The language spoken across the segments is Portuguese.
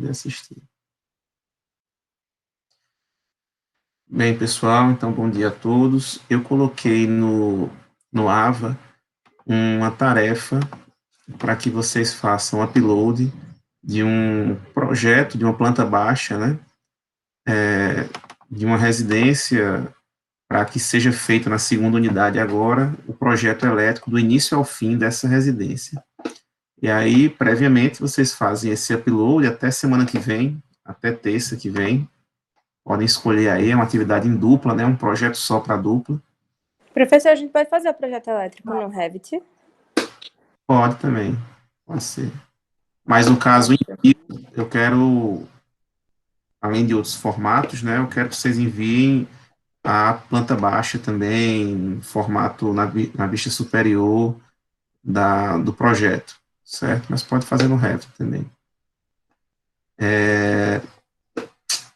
poder assistir. Bem, pessoal, então bom dia a todos. Eu coloquei no AVA uma tarefa para que vocês façam upload de um projeto, de uma planta baixa, né? De uma residência, para que seja feito na segunda unidade agora o projeto elétrico do início ao fim dessa residência. E aí, previamente, vocês fazem esse upload até semana que vem, até terça que vem. Podem escolher aí, é uma atividade em dupla, né? Um projeto só para dupla. Professor, a gente pode fazer o projeto elétrico no Revit? Pode também, pode ser. Mas no caso, eu quero, além de outros formatos, né? Eu quero que vocês enviem a planta baixa também, formato na vista superior do projeto, certo? Mas pode fazer no Revit também.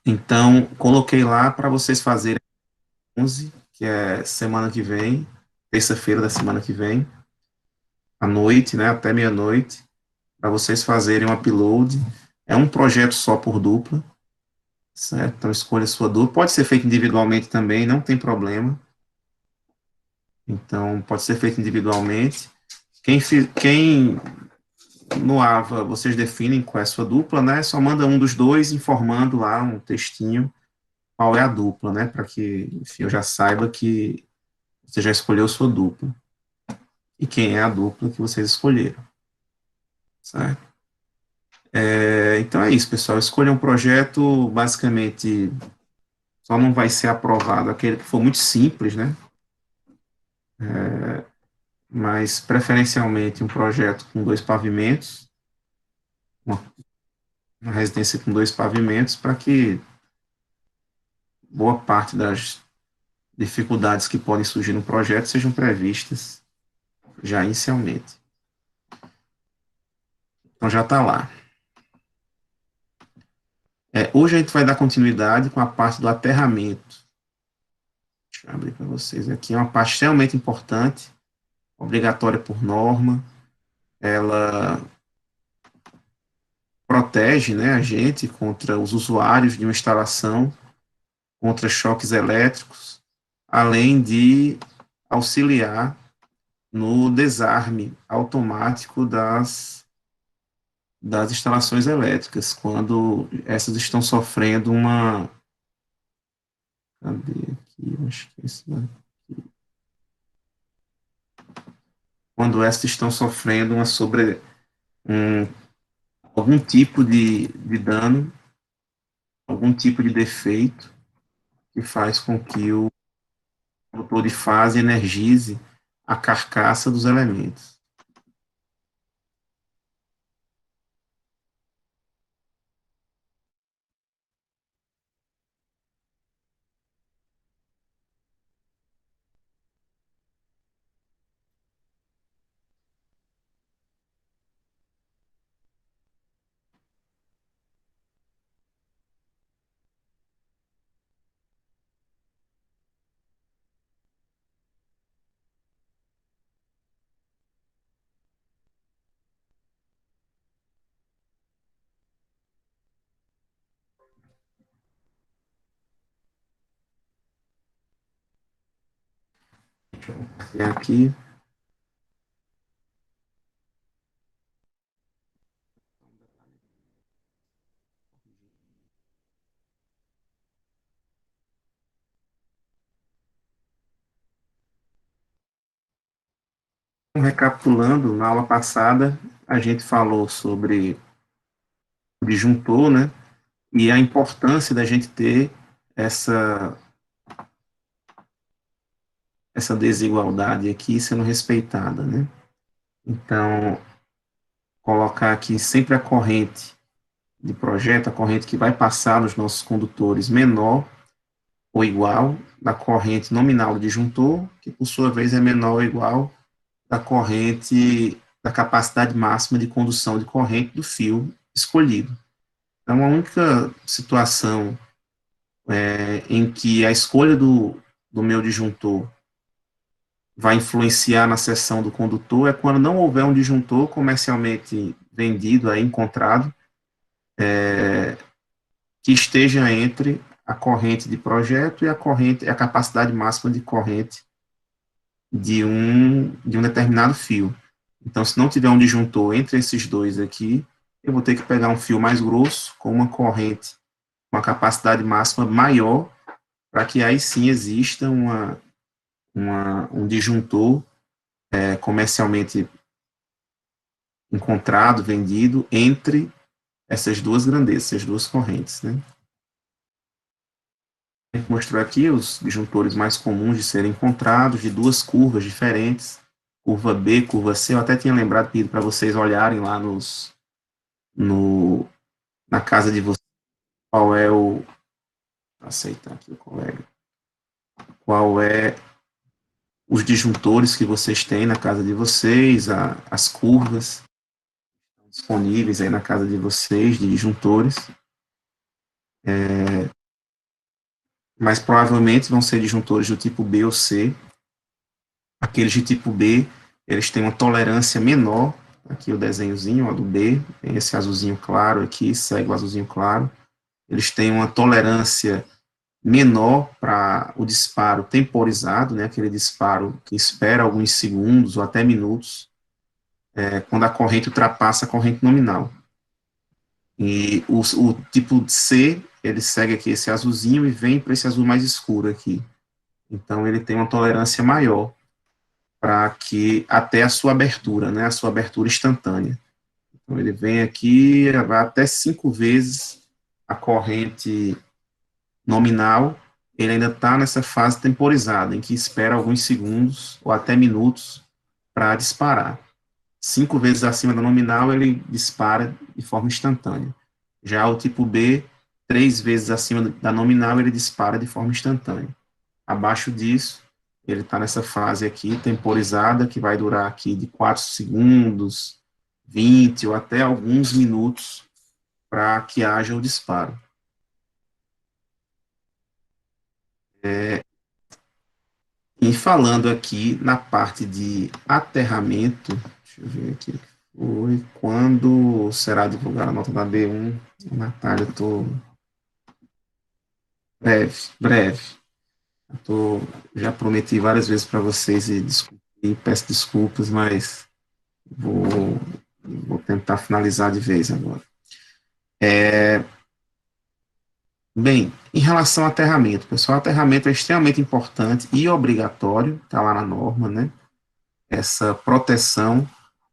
Então, coloquei lá para vocês fazerem 11, que é semana que vem, terça-feira da semana que vem, à noite, né, até meia-noite, para vocês fazerem um upload. É um projeto só por dupla, certo? Então, escolha a sua dupla. Pode ser feito individualmente também, não tem problema. Então, pode ser feito individualmente. Quem no AVA, vocês definem qual é a sua dupla, né? Só manda um dos dois informando lá um textinho qual é a dupla, né? Para que, enfim, eu já saiba que você já escolheu sua dupla. E quem é a dupla que vocês escolheram, certo? Então é isso, pessoal. Escolha um projeto, basicamente, só não vai ser aprovado aquele que for muito simples, né? Mas preferencialmente um projeto com 2 pavimentos, uma residência com 2 pavimentos, para que boa parte das dificuldades que podem surgir no projeto sejam previstas já inicialmente. Então já está lá. Hoje a gente vai dar continuidade com a parte do aterramento. Deixa eu abrir para vocês aqui. É uma parte extremamente importante, obrigatória por norma. Ela protege, né, a gente contra os usuários de uma instalação, contra choques elétricos, além de auxiliar no desarme automático das instalações elétricas, quando essas estão sofrendo uma... Cadê aqui? Acho que é isso daqui. Quando essas estão sofrendo algum tipo de dano, algum tipo de defeito, que faz com que o motor de fase energize a carcaça dos elementos. E aqui, recapitulando, na aula passada, a gente falou sobre o disjuntor, né? E a importância da gente ter essa, essa desigualdade aqui sendo respeitada, né? Então, colocar aqui sempre a corrente de projeto, a corrente que vai passar nos nossos condutores menor ou igual da corrente nominal do disjuntor, que por sua vez é menor ou igual da corrente, da capacidade máxima de condução de corrente do fio escolhido. Então, a única situação em que a escolha do meu disjuntor vai influenciar na seção do condutor é quando não houver um disjuntor comercialmente vendido, aí, encontrado, que esteja entre a corrente de projeto e a capacidade máxima de corrente de um determinado fio. Então, se não tiver um disjuntor entre esses dois aqui, eu vou ter que pegar um fio mais grosso, com uma corrente com a capacidade máxima maior, para que aí sim exista um disjuntor comercialmente encontrado, vendido, entre essas duas grandezas, essas duas correntes, né? A gente mostrou aqui os disjuntores mais comuns de serem encontrados, de duas curvas diferentes, curva B, curva C. Eu até tinha lembrado, pedido para vocês olharem lá no, na casa de vocês, qual é o... Aceitar aqui o colega. Qual é os disjuntores que vocês têm na casa de vocês, as curvas disponíveis aí na casa de vocês, de disjuntores. Mas provavelmente vão ser disjuntores do tipo B ou C. Aqueles de tipo B, eles têm uma tolerância menor. Aqui o desenhozinho, ó, do B, tem esse azulzinho claro aqui, segue o azulzinho claro. Eles têm uma tolerância menor para o disparo temporizado, né, aquele disparo que espera alguns segundos ou até minutos, quando a corrente ultrapassa a corrente nominal. E o tipo C, ele segue aqui esse azulzinho e vem para esse azul mais escuro aqui. Então, ele tem uma tolerância maior para que até a sua abertura, né, a sua abertura instantânea. Então, ele vem aqui, vai até 5 vezes a corrente nominal, ele ainda está nessa fase temporizada, em que espera alguns segundos ou até minutos para disparar. 5 vezes acima da nominal, ele dispara de forma instantânea. Já o tipo B, 3 vezes acima da nominal, ele dispara de forma instantânea. Abaixo disso, ele está nessa fase aqui, temporizada, que vai durar aqui de 4 segundos, 20 ou até alguns minutos para que haja o disparo. E falando aqui na parte de aterramento, deixa eu ver aqui, foi quando será divulgada a nota da B1? Natália, eu estou breve. Já prometi várias vezes para vocês e peço desculpas, mas vou, vou tentar finalizar de vez agora. Bem, em relação ao aterramento, pessoal, aterramento é extremamente importante e obrigatório, está lá na norma, né? Essa proteção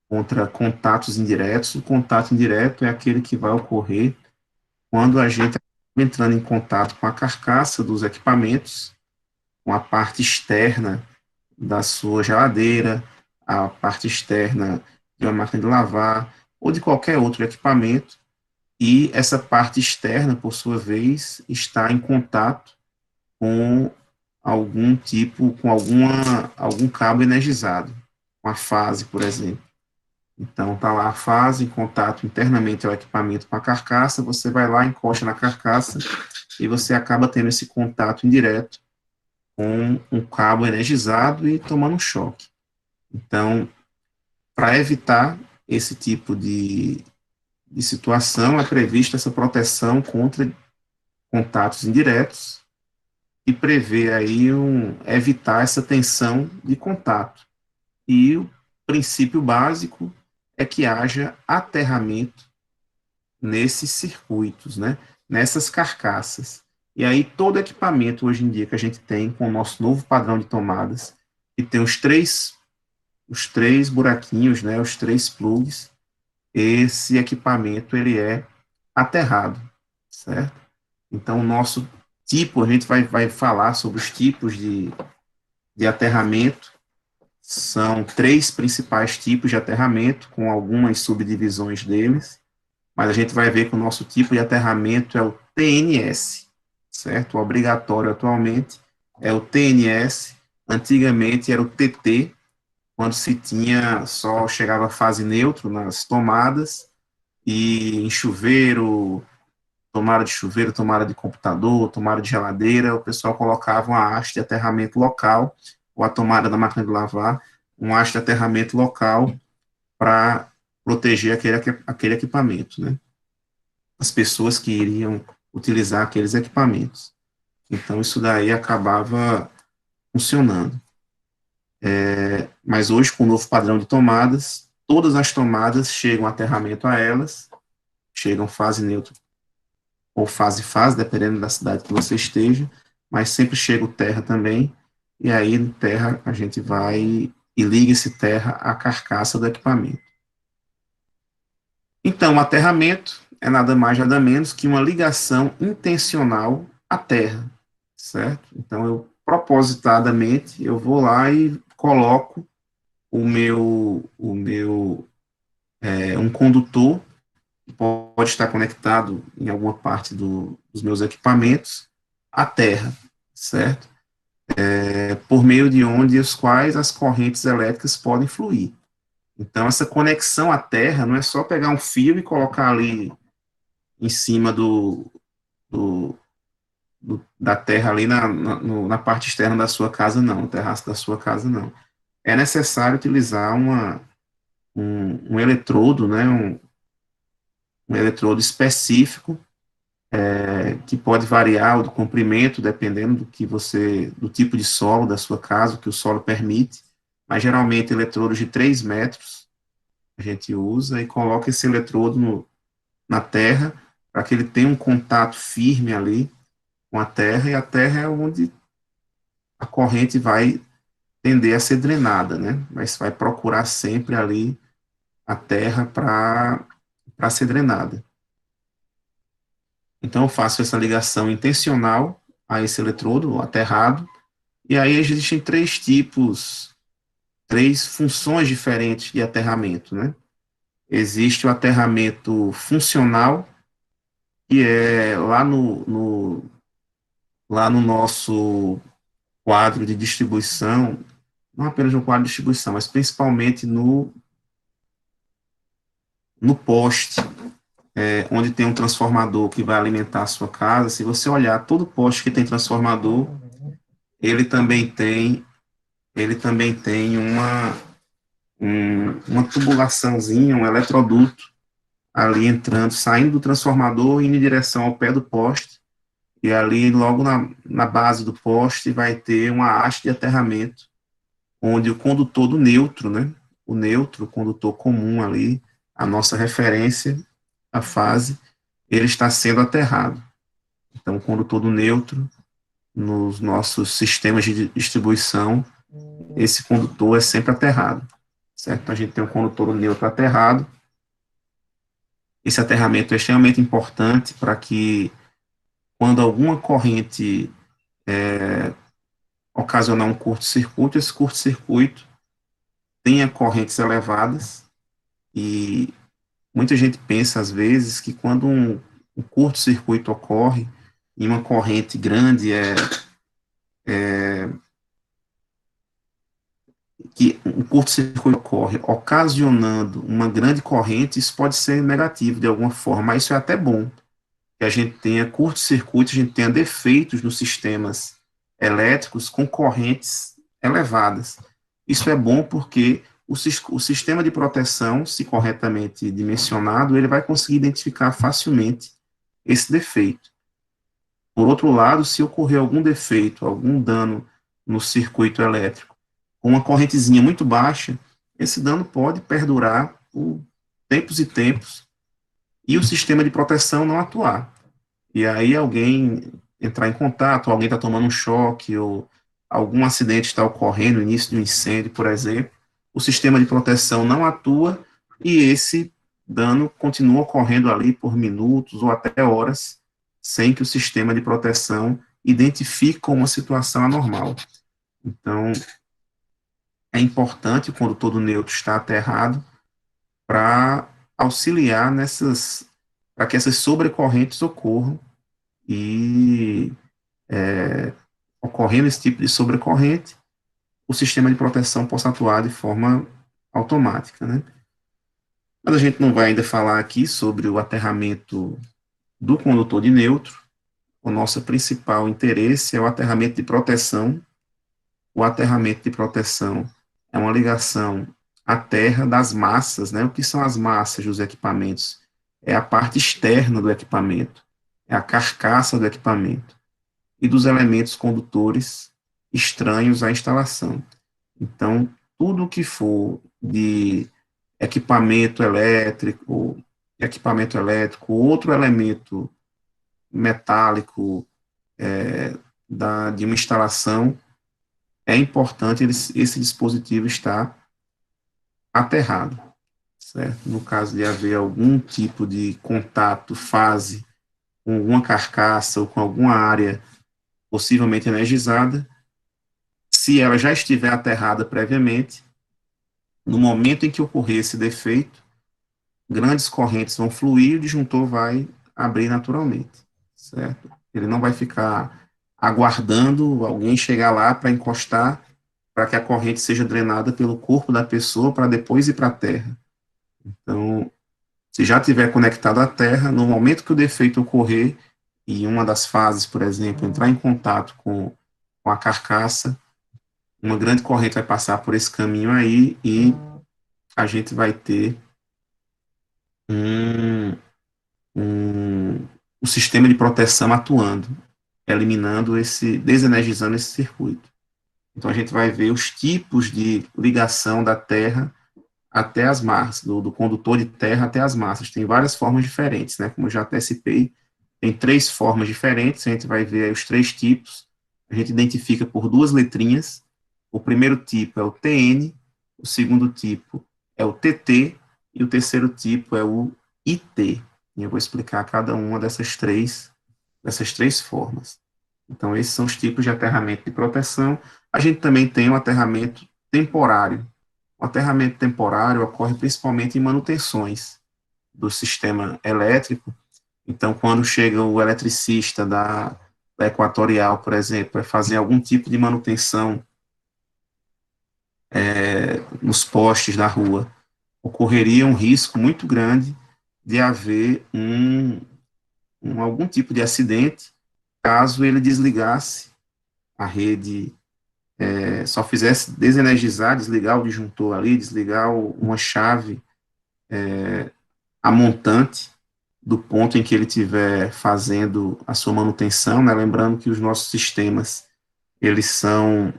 contra contatos indiretos. O contato indireto é aquele que vai ocorrer quando a gente está entrando em contato com a carcaça dos equipamentos, com a parte externa da sua geladeira, a parte externa de uma máquina de lavar ou de qualquer outro equipamento, e essa parte externa, por sua vez, está em contato com algum cabo energizado, com a fase, por exemplo. Então, está lá a fase em contato internamente ao equipamento com a carcaça, você vai lá, encosta na carcaça, e você acaba tendo esse contato indireto com um cabo energizado e tomando um choque. Então, para evitar esse tipo de situação, é prevista essa proteção contra contatos indiretos e prevê aí evitar essa tensão de contato. E o princípio básico é que haja aterramento nesses circuitos, né, nessas carcaças. E aí todo equipamento hoje em dia que a gente tem com o nosso novo padrão de tomadas, que tem os três buraquinhos, né, os 3 plugs, esse equipamento ele é aterrado, certo? Então o nosso tipo, a gente vai falar sobre os tipos de aterramento. São 3 principais tipos de aterramento, com algumas subdivisões deles, mas a gente vai ver que o nosso tipo de aterramento é o TNS, certo? O obrigatório atualmente é o TNS, antigamente era o TT, quando se tinha, só chegava a fase neutro nas tomadas, e em chuveiro, tomada de chuveiro, tomada de computador, tomada de geladeira, o pessoal colocava uma haste de aterramento local, ou a tomada da máquina de lavar, um haste de aterramento local para proteger aquele equipamento, né? as pessoas que iriam utilizar aqueles equipamentos. Então, isso daí acabava funcionando. Mas hoje, com o novo padrão de tomadas, todas as tomadas chegam aterramento a elas, chegam fase neutra ou fase-fase, dependendo da cidade que você esteja, mas sempre chega o terra também, e aí no terra a gente vai e liga esse terra à carcaça do equipamento. Então, o aterramento é nada mais, nada menos que uma ligação intencional à terra, certo? Então, propositadamente, eu vou lá e coloco um condutor, que pode estar conectado em alguma parte dos meus equipamentos, à terra, certo? Por meio de onde os quais as correntes elétricas podem fluir. Então, essa conexão à terra não é só pegar um fio e colocar ali em cima do, da terra ali na parte externa da sua casa, não, no terraço da sua casa, não. É necessário utilizar um eletrodo, né, um eletrodo específico, que pode variar o do comprimento, dependendo do tipo de solo da sua casa, o que o solo permite, mas geralmente eletrodos de 3 metros a gente usa e coloca esse eletrodo na terra, para que ele tenha um contato firme ali com a terra, e a terra é onde a corrente vai tender a ser drenada, né? Mas vai procurar sempre ali a terra para ser drenada. Então, eu faço essa ligação intencional a esse eletrodo aterrado, e aí existem 3 funções diferentes de aterramento, né? Existe o aterramento funcional, que é lá no nosso quadro de distribuição, não apenas no quadro de distribuição, mas principalmente no poste, onde tem um transformador que vai alimentar a sua casa. Se você olhar, todo poste que tem transformador, ele também tem, ele também tem uma tubulaçãozinha, um eletroduto ali entrando, saindo do transformador, indo em direção ao pé do poste, e ali logo na base do poste vai ter uma haste de aterramento, onde o condutor do neutro, né, o neutro, o condutor comum ali, a nossa referência, a fase, ele está sendo aterrado. Então, o condutor do neutro, nos nossos sistemas de distribuição, esse condutor é sempre aterrado, certo? Então, a gente tem um condutor neutro aterrado. Esse aterramento é extremamente importante para que, quando alguma corrente ocasionar um curto-circuito, esse curto-circuito tenha correntes elevadas, e muita gente pensa, às vezes, que quando um curto-circuito ocorre em uma corrente grande, que um curto-circuito ocorre ocasionando uma grande corrente, isso pode ser negativo de alguma forma, mas isso é até bom, que a gente tenha curto-circuito, a gente tenha defeitos nos sistemas elétricos com correntes elevadas. Isso é bom porque o sistema de proteção, se corretamente dimensionado, ele vai conseguir identificar facilmente esse defeito. Por outro lado, se ocorrer algum defeito, algum dano no circuito elétrico, com uma correntezinha muito baixa, esse dano pode perdurar por tempos e tempos, e o sistema de proteção não atuar. E aí alguém entrar em contato, alguém está tomando um choque, ou algum acidente está ocorrendo, início de um incêndio, por exemplo, o sistema de proteção não atua, e esse dano continua ocorrendo ali por minutos ou até horas, sem que o sistema de proteção identifique como uma situação anormal. Então, é importante, quando todo neutro está aterrado, para auxiliar para que essas sobrecorrentes ocorram, e ocorrendo esse tipo de sobrecorrente, o sistema de proteção possa atuar de forma automática, né? Mas a gente não vai ainda falar aqui sobre o aterramento do condutor de neutro. O nosso principal interesse é o aterramento de proteção. O aterramento de proteção é uma ligação à terra das massas, né? O que são as massas dos equipamentos? é a parte externa do equipamento, é a carcaça do equipamento e dos elementos condutores estranhos à instalação. Então, tudo que for de equipamento elétrico, outro elemento metálico de uma instalação, é importante esse dispositivo estar aterrado, certo? No caso de haver algum tipo de contato, fase, com alguma carcaça ou com alguma área possivelmente energizada, se ela já estiver aterrada previamente, no momento em que ocorrer esse defeito, grandes correntes vão fluir e o disjuntor vai abrir naturalmente, certo? Ele não vai ficar aguardando alguém chegar lá para encostar, para que a corrente seja drenada pelo corpo da pessoa para depois ir para a terra. Então, se já estiver conectado à terra, no momento que o defeito ocorrer, e uma das fases, por exemplo, entrar em contato com a carcaça, uma grande corrente vai passar por esse caminho aí e a gente vai ter um, um sistema de proteção atuando, eliminando desenergizando esse circuito. Então a gente vai ver os tipos de ligação da terra até as massas, do condutor de terra até as massas. Tem várias formas diferentes, né? Como eu já antecipei, tem 3 formas diferentes, a gente vai ver aí os 3 tipos, a gente identifica por 2 letrinhas. O primeiro tipo é o TN, o segundo tipo é o TT e o terceiro tipo é o IT. E eu vou explicar cada uma dessas três formas. Então, esses são os tipos de aterramento de proteção. A gente também tem o aterramento temporário. O aterramento temporário ocorre principalmente em manutenções do sistema elétrico. Então, quando chega o eletricista da Equatorial, por exemplo, para fazer algum tipo de manutenção nos postes da rua, ocorreria um risco muito grande de haver algum tipo de acidente caso ele desligasse a rede, só fizesse desenergizar, desligar o disjuntor ali, desligar uma chave a montante do ponto em que ele estiver fazendo a sua manutenção, né? Lembrando que os nossos sistemas, eles são,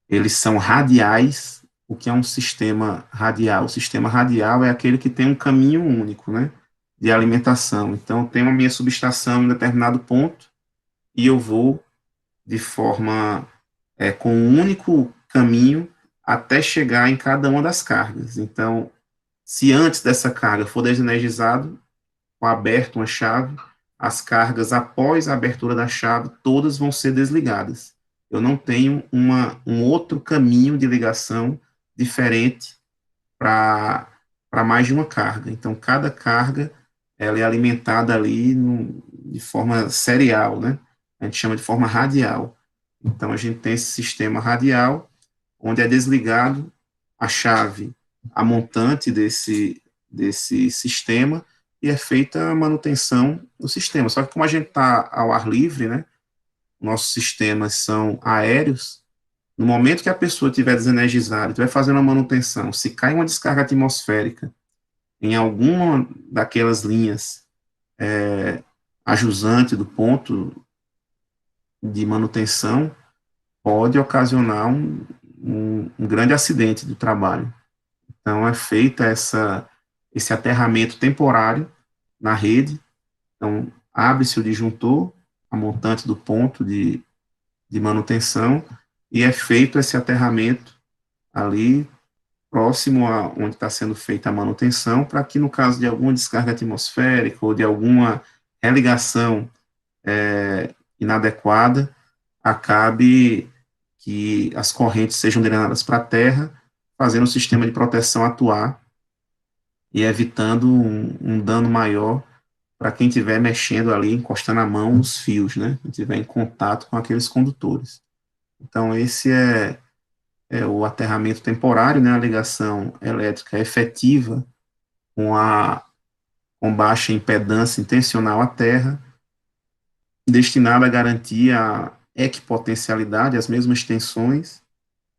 eles são radiais. O que é um sistema radial? O sistema radial é aquele que tem um caminho único, né, de alimentação. Então, eu tenho a minha subestação em determinado ponto e eu vou de forma, com um único caminho até chegar em cada uma das cargas. Então, se antes dessa carga for desenergizado, ou aberto uma chave, as cargas após a abertura da chave, todas vão ser desligadas. Eu não tenho um outro caminho de ligação diferente para mais de uma carga. Então, cada carga ela é alimentada ali de forma serial, né? A gente chama de forma radial. Então, a gente tem esse sistema radial, onde é desligado a chave, a montante desse sistema, e é feita a manutenção do sistema. Só que como a gente está ao ar livre, né, nossos sistemas são aéreos, no momento que a pessoa estiver desenergizada, estiver fazendo a manutenção, se cai uma descarga atmosférica em alguma daquelas linhas a jusante do ponto de manutenção, pode ocasionar um grande acidente do trabalho. Então, é feita esse aterramento temporário na rede. Então, abre-se o disjuntor, a montante do ponto de manutenção, e é feito esse aterramento ali próximo a onde está sendo feita a manutenção, para que, no caso de alguma descarga atmosférica ou de alguma religação inadequada, acabe que as correntes sejam drenadas para a terra, fazendo o sistema de proteção atuar e evitando um dano maior para quem estiver mexendo ali, encostando a mão nos fios, né? Quem estiver em contato com aqueles condutores. Então, esse é o aterramento temporário, né? A ligação elétrica efetiva com baixa impedância intencional à terra, destinada a garantir a equipotencialidade, as mesmas tensões,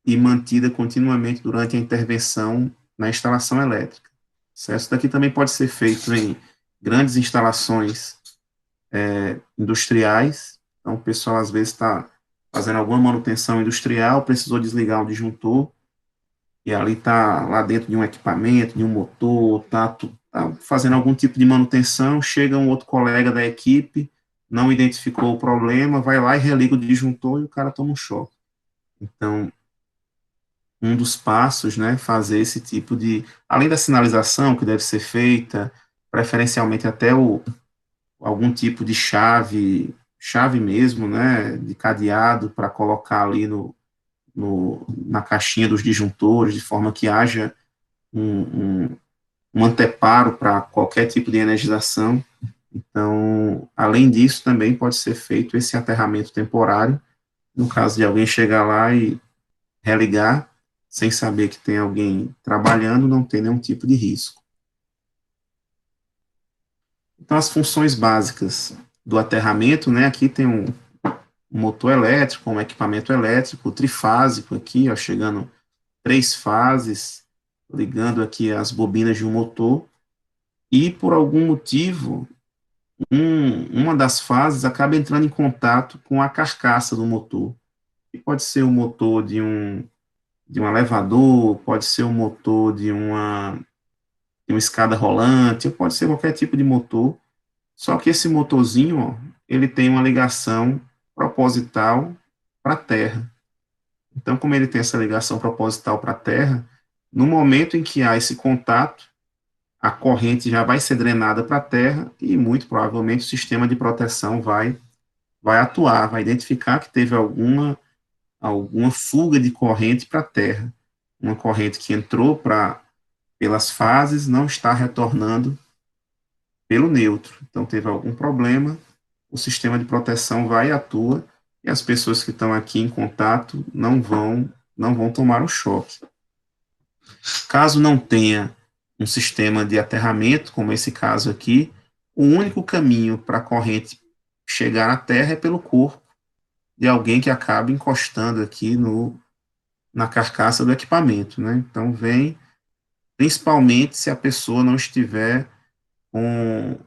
e mantida continuamente durante a intervenção na instalação elétrica. certo? Isso daqui também pode ser feito em grandes instalações industriais. Então, o pessoal às vezes está fazendo alguma manutenção industrial, precisou desligar um disjuntor, e ali está lá dentro de um equipamento, de um motor, está tá fazendo algum tipo de manutenção, chega um outro colega da equipe, não identificou o problema, vai lá e religa o disjuntor e o cara toma um choque. Então, um dos passos, né, fazer esse tipo de, além da sinalização que deve ser feita, preferencialmente até algum tipo de chave mesmo, né, de cadeado para colocar ali na caixinha dos disjuntores, de forma que haja um anteparo para qualquer tipo de energização. Então, além disso, também pode ser feito esse aterramento temporário, no caso de alguém chegar lá e religar, sem saber que tem alguém trabalhando, não tem nenhum tipo de risco. Então, as funções básicas do aterramento, né, aqui tem um motor elétrico, um equipamento elétrico trifásico aqui, ó, chegando 3 fases, ligando aqui as bobinas de um motor, e por algum motivo, uma das fases acaba entrando em contato com a carcaça do motor, que pode ser o motor de um elevador, pode ser o motor de uma escada rolante, pode ser qualquer tipo de motor, só que esse motorzinho, ó, ele tem uma ligação proposital para a Terra. Então, como ele tem essa ligação proposital para a Terra, no momento em que há esse contato, a corrente já vai ser drenada para a Terra e, muito provavelmente, o sistema de proteção vai atuar, vai identificar que teve alguma fuga de corrente para a Terra. Uma corrente que entrou pelas fases não está retornando pelo neutro. Então, teve algum problema, o sistema de proteção vai e atua, e as pessoas que estão aqui em contato não vão tomar o choque. Caso não tenha um sistema de aterramento, como esse caso aqui, o único caminho para a corrente chegar à Terra é pelo corpo de alguém que acaba encostando aqui na carcaça do equipamento, né? Então, vem principalmente se a pessoa não estiver com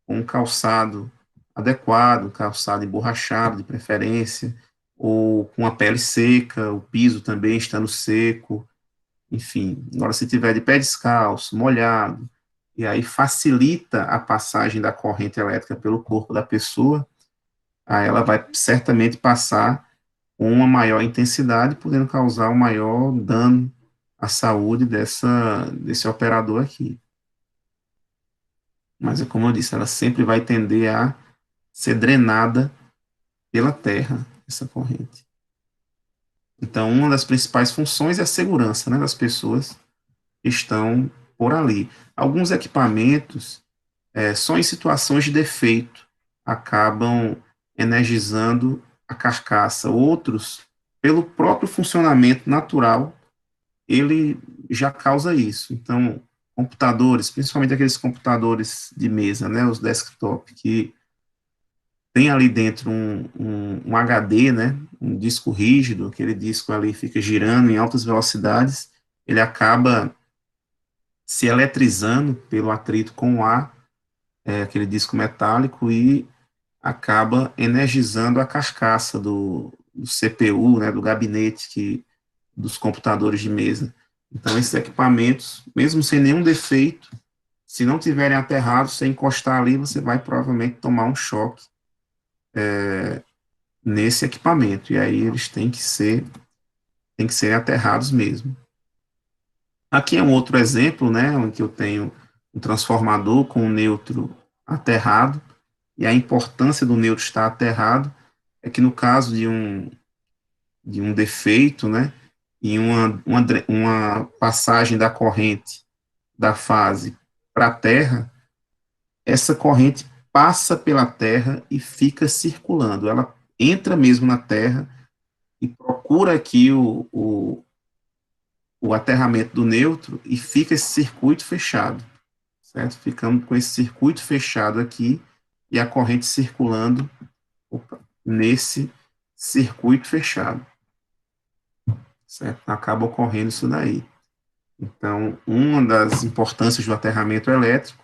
um calçado adequado, um calçado emborrachado, de preferência, ou com a pele seca, o piso também estando seco, enfim. Agora, se tiver de pé descalço, molhado, e aí facilita a passagem da corrente elétrica pelo corpo da pessoa, aí ela vai certamente passar com uma maior intensidade, podendo causar um maior dano à saúde desse operador aqui. Mas, é como eu disse, ela sempre vai tender a ser drenada pela terra, essa corrente. Então, uma das principais funções é a segurança, né, das pessoas que estão por ali. Alguns equipamentos, só em situações de defeito, acabam energizando a carcaça. Outros, pelo próprio funcionamento natural, ele já causa isso. Então, computadores, principalmente aqueles computadores de mesa, né, os desktop, que tem ali dentro um HD, né, um disco rígido, aquele disco ali fica girando em altas velocidades, ele acaba se eletrizando pelo atrito com o ar, aquele disco metálico, e acaba energizando a carcaça do CPU, né, do gabinete dos computadores de mesa. Então, esses equipamentos, mesmo sem nenhum defeito, se não tiverem aterrados, você encostar ali, você vai provavelmente tomar um choque nesse equipamento, e aí eles têm que ser aterrados mesmo. Aqui é um outro exemplo, né, onde eu tenho um transformador com um neutro aterrado, e a importância do neutro estar aterrado é que no caso de um defeito, né, e uma passagem da corrente da fase para a Terra, essa corrente passa pela Terra e fica circulando. Ela entra mesmo na Terra e procura aqui o aterramento do neutro e fica esse circuito fechado, certo? Ficamos com esse circuito fechado aqui e a corrente circulando nesse circuito fechado, certo? Acaba ocorrendo isso daí. Então, uma das importâncias do aterramento elétrico,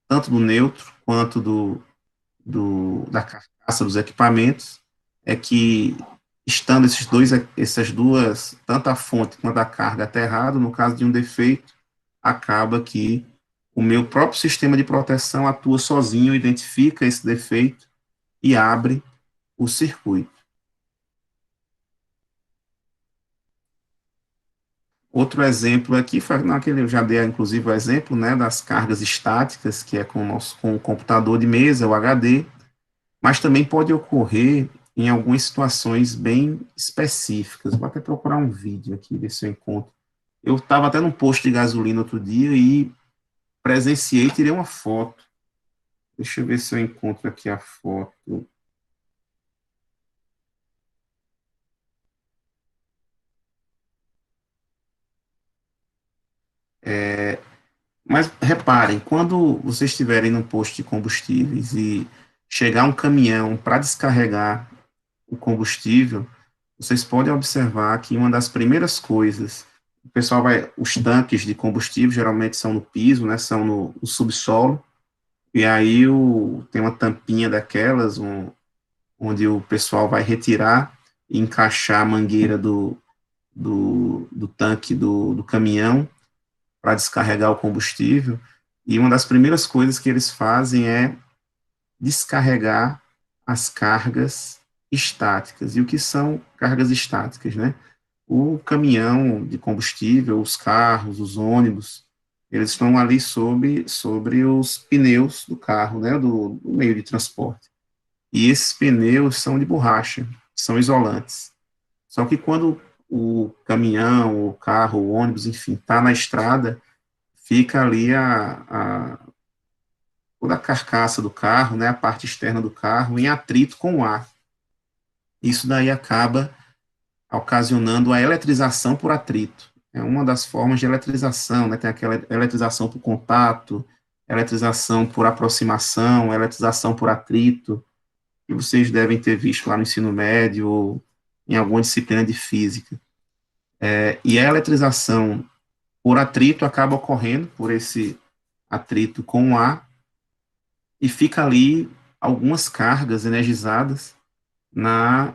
tanto do neutro quanto da carcaça dos equipamentos, é que, estando essas duas, tanto a fonte quanto a carga aterrado, no caso de um defeito, acaba que o meu próprio sistema de proteção atua sozinho, identifica esse defeito e abre o circuito. Outro exemplo aqui, foi naquele, eu já dei inclusive o exemplo, né, das cargas estáticas, que é com o computador de mesa, o HD, mas também pode ocorrer em algumas situações bem específicas. Vou até procurar um vídeo aqui, ver se eu encontro. Eu estava até num posto de gasolina outro dia e presenciei, tirei uma foto. Deixa eu ver se eu encontro aqui a foto. Mas reparem, quando vocês estiverem num posto de combustíveis e chegar um caminhão para descarregar o combustível, vocês podem observar que uma das primeiras coisas, o pessoal os tanques de combustível geralmente são no piso, né, são no subsolo, e aí tem uma tampinha daquelas, onde o pessoal vai retirar e encaixar a mangueira do tanque do caminhão para descarregar o combustível, e uma das primeiras coisas que eles fazem é descarregar as cargas estáticas. E o que são cargas estáticas, né? O caminhão de combustível, os carros, os ônibus, eles estão ali sobre os pneus do carro, né, do meio de transporte. E esses pneus são de borracha, são isolantes. Só que quando o caminhão, o carro, o ônibus, enfim, está na estrada, fica ali toda a carcaça do carro, né, a parte externa do carro, em atrito com o ar. Isso daí acaba ocasionando a eletrização por atrito. É uma das formas de eletrização, né? Tem aquela eletrização por contato, eletrização por aproximação, eletrização por atrito, que vocês devem ter visto lá no ensino médio ou em alguma disciplina de física. E a eletrização por atrito acaba ocorrendo por esse atrito com o ar e fica ali algumas cargas energizadas na,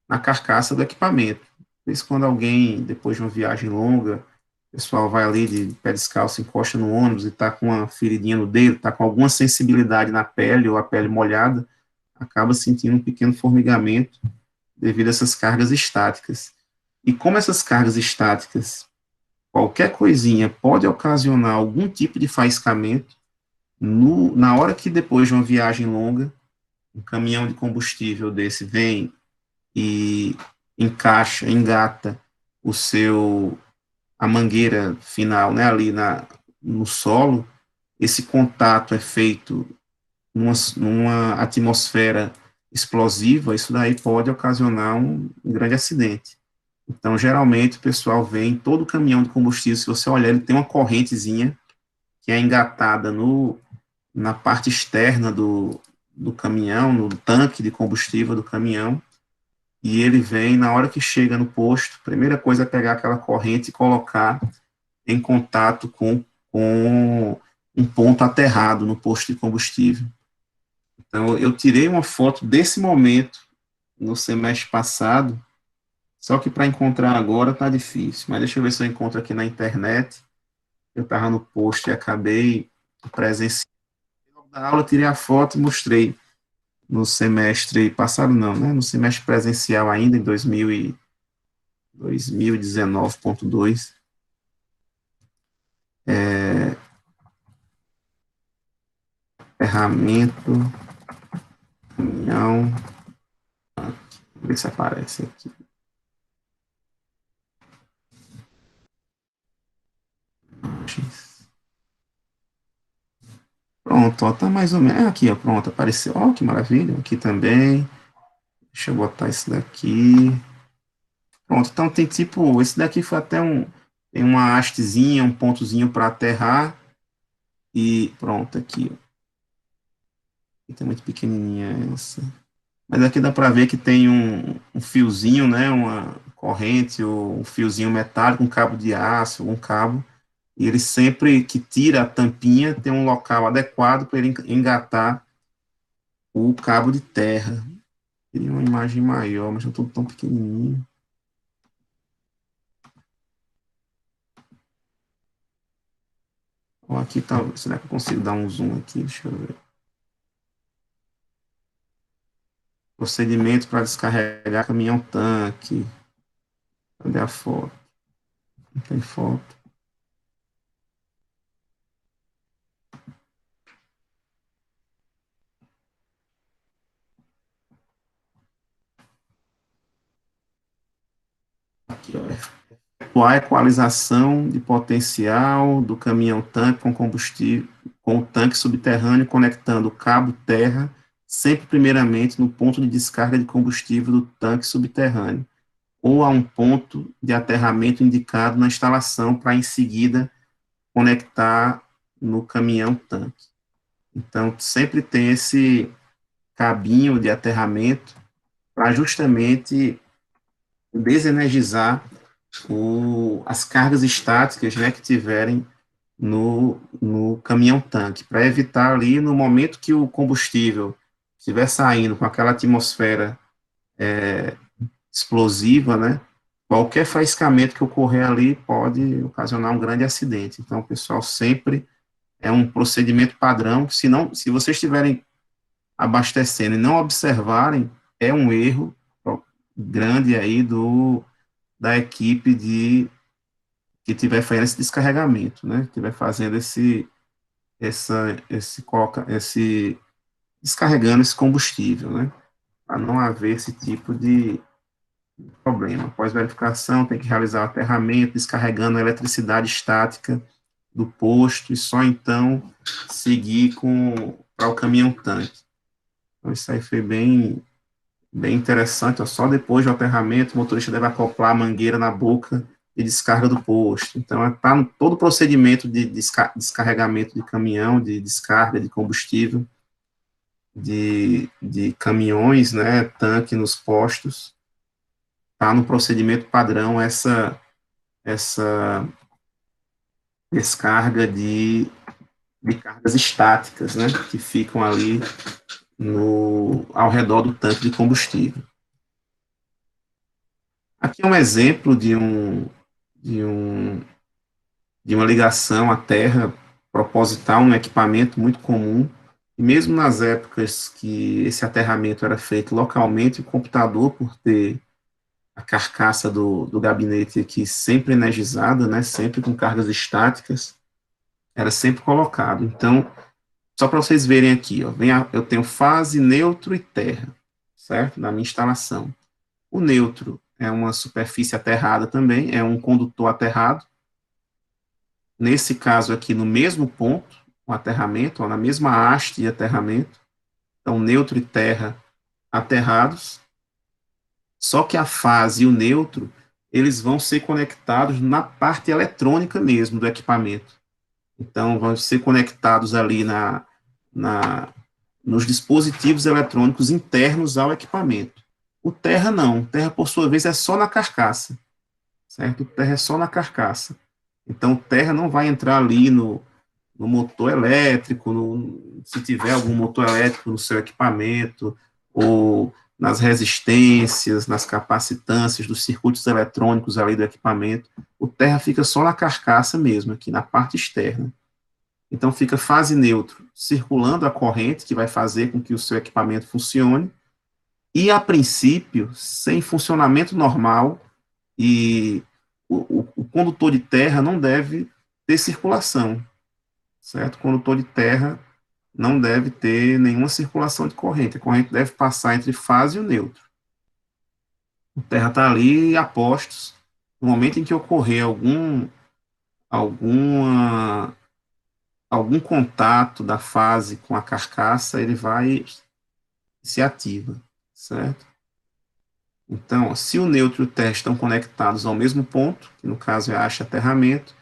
na carcaça do equipamento. Por isso, quando alguém, depois de uma viagem longa, o pessoal vai ali de pé descalço, encosta no ônibus e está com uma feridinha no dedo, está com alguma sensibilidade na pele ou a pele molhada, acaba sentindo um pequeno formigamento devido a essas cargas estáticas. E como essas cargas estáticas, qualquer coisinha pode ocasionar algum tipo de faiscamento, na hora que depois de uma viagem longa, um caminhão de combustível desse vem e encaixa, engata a mangueira final, né, ali no solo, esse contato é feito numa atmosfera explosiva, isso daí pode ocasionar um grande acidente. Então, geralmente, o pessoal vê em todo caminhão de combustível, se você olhar, ele tem uma correntezinha que é engatada na parte externa do caminhão, no tanque de combustível do caminhão, e ele vem, na hora que chega no posto, a primeira coisa é pegar aquela corrente e colocar em contato com um ponto aterrado no posto de combustível. Então, eu tirei uma foto desse momento no semestre passado, só que para encontrar agora tá difícil, mas deixa eu ver se eu encontro aqui na internet. Eu estava no posto e acabei presenciando a aula, tirei a foto e mostrei no semestre passado, não, né? No semestre presencial ainda, em 2019.2. Ferramento, caminhão, ver se aparece aqui. Pronto, ó, tá mais ou menos. Aqui, ó, pronto, apareceu. Ó, que maravilha. Aqui também. Deixa eu botar esse daqui. Pronto, então tem tipo, esse daqui foi até tem uma hastezinha, um pontozinho para aterrar. E pronto, aqui, ó. Aqui tá muito pequenininha essa. Mas aqui dá para ver que tem um fiozinho, né? Uma corrente ou um fiozinho metálico, um cabo de aço, um cabo. e ele sempre que tira a tampinha tem um local adequado para ele engatar o cabo de terra. Queria uma imagem maior, mas eu estou tão pequenininho. Ó, aqui tá, será que eu consigo dar um zoom aqui? Deixa eu ver. Procedimento para descarregar caminhão-tanque. Cadê a foto? Não tem foto. Aqui, ó. A equalização de potencial do caminhão-tanque com combustível, com o tanque subterrâneo, conectando o cabo terra, sempre primeiramente no ponto de descarga de combustível do tanque subterrâneo, ou a um ponto de aterramento indicado na instalação, para em seguida conectar no caminhão-tanque. Então, sempre tem esse cabinho de aterramento para justamente desenergizar as cargas estáticas, né, que tiverem no caminhão-tanque, para evitar ali, no momento que o combustível estiver saindo com aquela atmosfera explosiva, né, qualquer faiscamento que ocorrer ali pode ocasionar um grande acidente. Então, o pessoal sempre é um procedimento padrão, se vocês estiverem abastecendo e não observarem, é um erro grande aí da equipe que estiver fazendo esse descarregamento, né? Que estiver fazendo esse descarregando esse combustível, né? Para não haver esse tipo de problema. Após verificação, tem que realizar o aterramento, descarregando a eletricidade estática do posto, e só então seguir para o caminhão-tanque. Então, isso aí foi bem interessante. Ó, só depois do aterramento, o motorista deve acoplar a mangueira na boca de descarga do posto. Então, está todo o procedimento de descarregamento de caminhão, de descarga de combustível, de caminhões, né, tanque nos postos, está no procedimento padrão essa descarga de cargas estáticas, né, que ficam ali ao redor do tanque de combustível. Aqui é um exemplo de uma ligação à terra proposital, um equipamento muito comum, e mesmo nas épocas que esse aterramento era feito localmente, o computador, por ter a carcaça do gabinete aqui sempre energizada, né, sempre com cargas estáticas, era sempre colocado. Então, só para vocês verem aqui, ó, eu tenho fase, neutro e terra, certo? Na minha instalação. O neutro é uma superfície aterrada também, é um condutor aterrado. Nesse caso aqui, no mesmo ponto, o aterramento, ó, na mesma haste de aterramento. Então, neutro e terra aterrados. Só que a fase e o neutro, eles vão ser conectados na parte eletrônica mesmo do equipamento. Então, vão ser conectados ali nos dispositivos eletrônicos internos ao equipamento. O terra não. O terra, por sua vez, é só na carcaça. Certo? O terra é só na carcaça. Então, o terra não vai entrar ali no motor elétrico, se tiver algum motor elétrico no seu equipamento, ou nas resistências, nas capacitâncias dos circuitos eletrônicos ali do equipamento. O terra fica só na carcaça mesmo, aqui na parte externa. Então, fica fase neutro, circulando a corrente, que vai fazer com que o seu equipamento funcione, e, a princípio, sem funcionamento normal, e o condutor de terra não deve ter circulação, certo? O condutor de terra não deve ter nenhuma circulação de corrente. A corrente deve passar entre fase e o neutro. O terra está ali a postos. No momento em que ocorrer algum contato da fase com a carcaça, ele vai se ativa, certo? Então, se o neutro e o terra estão conectados ao mesmo ponto, que no caso é a haste aterramento,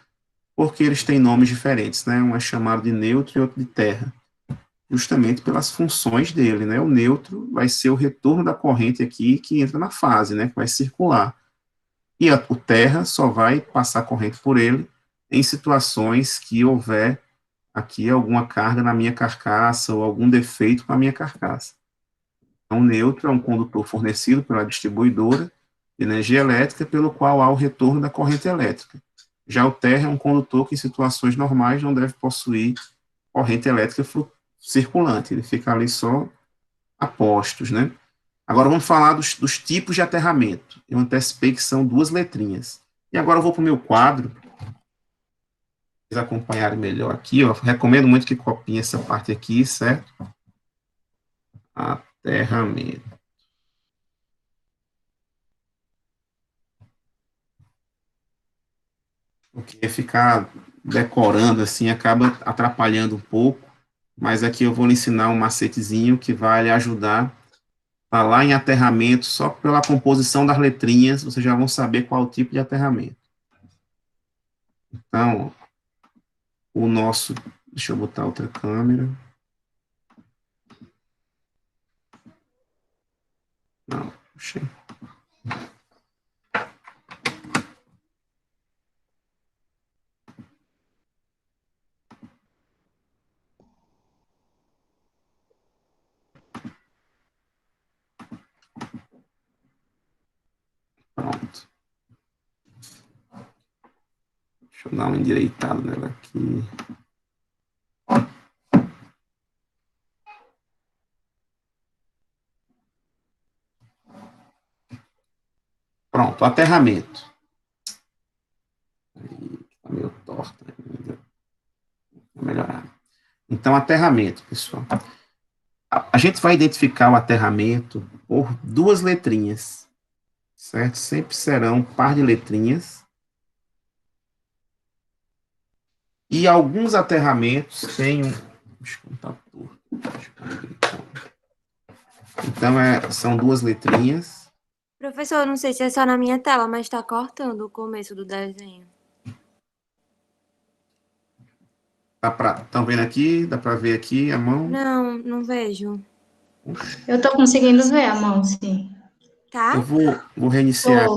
porque eles têm nomes diferentes, né? Um é chamado de neutro e outro de terra, justamente pelas funções dele, né? O neutro vai ser o retorno da corrente aqui que entra na fase, né? Que vai circular. E o terra só vai passar corrente por ele em situações que houver aqui alguma carga na minha carcaça ou algum defeito com a minha carcaça. Então, o neutro é um condutor fornecido pela distribuidora de energia elétrica, pelo qual há o retorno da corrente elétrica. Já o terra é um condutor que, em situações normais, não deve possuir corrente elétrica circulante, ele fica ali só a postos, né? Agora vamos falar dos tipos de aterramento. Eu antecipei que são duas letrinhas. E agora eu vou para o meu quadro, para vocês acompanharem melhor aqui. Eu recomendo muito que copiem essa parte aqui, certo? Aterramento. Porque ficar decorando assim acaba atrapalhando um pouco, mas aqui eu vou lhe ensinar um macetezinho que vai lhe ajudar. Falar em aterramento, só pela composição das letrinhas, vocês já vão saber qual é o tipo de aterramento. Então, o nosso, deixa eu botar outra câmera. Não, puxei. Pronto. Deixa eu dar uma endireitada nela aqui. Pronto, aterramento. Está meio torto ainda. Vou melhorar. Então, aterramento, pessoal. A gente vai identificar o aterramento por duas letrinhas, certo? Sempre serão um par de letrinhas. E alguns aterramentos têm um. Deixa eu contar tudo. Então, são duas letrinhas. Professor, eu não sei se é só na minha tela, mas tá cortando o começo do desenho. Estão vendo aqui? Dá para ver aqui a mão? Não, não vejo. Eu tô conseguindo ver a mão, sim. Eu Tá? vou reiniciar.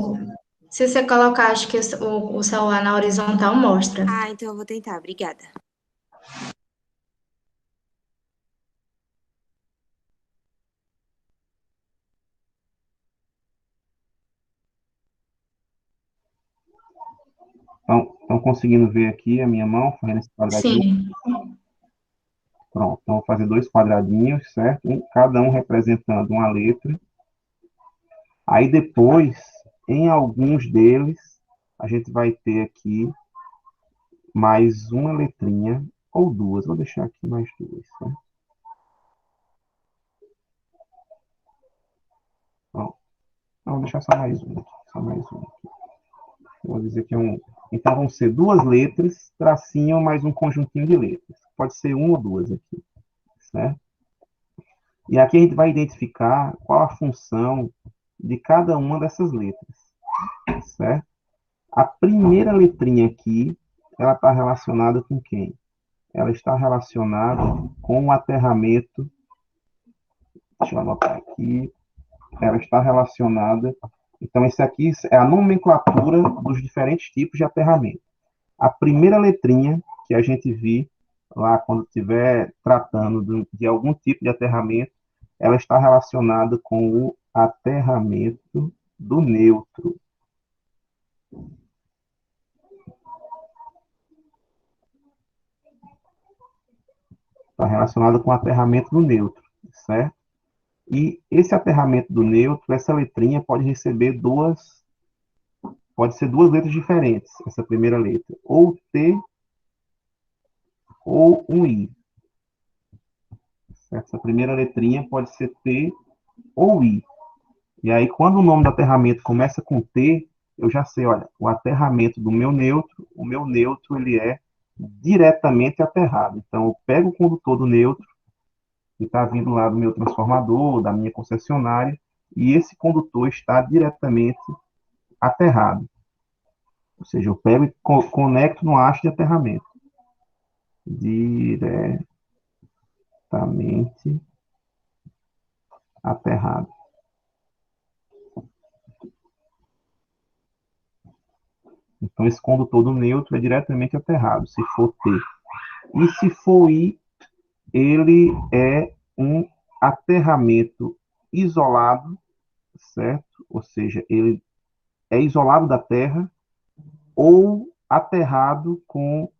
Se você colocar, acho que o celular na horizontal mostra. Ah, então eu vou tentar. Obrigada. Estão conseguindo ver aqui a minha mão fazendo esse quadradinho? Sim. Pronto, então vou fazer dois quadradinhos, certo? Cada um representando uma letra. Aí depois, em alguns deles, a gente vai ter aqui mais uma letrinha, ou duas, vou deixar aqui mais duas, tá? Ó, não, vou deixar só mais uma, só mais uma. Vou dizer que é um. Então vão ser duas letras, tracinho mais um conjuntinho de letras. Pode ser uma ou duas aqui, certo? E aqui a gente vai identificar qual a função de cada uma dessas letras, certo? A primeira letrinha aqui, ela está relacionada com quem? Ela está relacionada com o aterramento. Deixa eu anotar aqui. Ela está relacionada. Então, esse aqui é a nomenclatura dos diferentes tipos de aterramento. A primeira letrinha que a gente vê lá quando estiver tratando de algum tipo de aterramento, ela está relacionada com o aterramento do neutro. Está relacionada com o aterramento do neutro, certo? E esse aterramento do neutro, essa letrinha pode ser duas letras diferentes, essa primeira letra, ou T ou um I. Certo? Essa primeira letrinha pode ser T ou I. E aí, quando o nome do aterramento começa com T, eu já sei, olha, o aterramento do meu neutro, o meu neutro, ele é diretamente aterrado. Então, eu pego o condutor do neutro, que está vindo lá do meu transformador, da minha concessionária, e esse condutor está diretamente aterrado. Ou seja, eu pego e conecto no haste de aterramento. Diretamente aterrado. Então, esse condutor do neutro é diretamente aterrado, se for T. E se for I, ele é um aterramento isolado, certo? Ou seja, ele é isolado da Terra ou aterrado com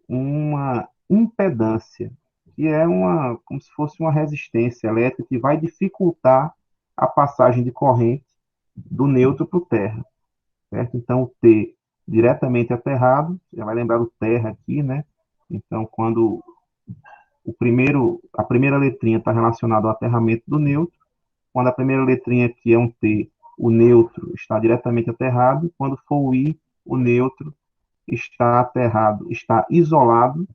uma impedância, que é como se fosse uma resistência elétrica que vai dificultar a passagem de corrente do neutro para o terra, certo? Então, o T diretamente aterrado, já vai lembrar do terra aqui, né? Então, quando a primeira letrinha está relacionada ao aterramento do neutro, quando a primeira letrinha aqui é um T, o neutro está diretamente aterrado, quando for o I, o neutro está aterrado, está isolado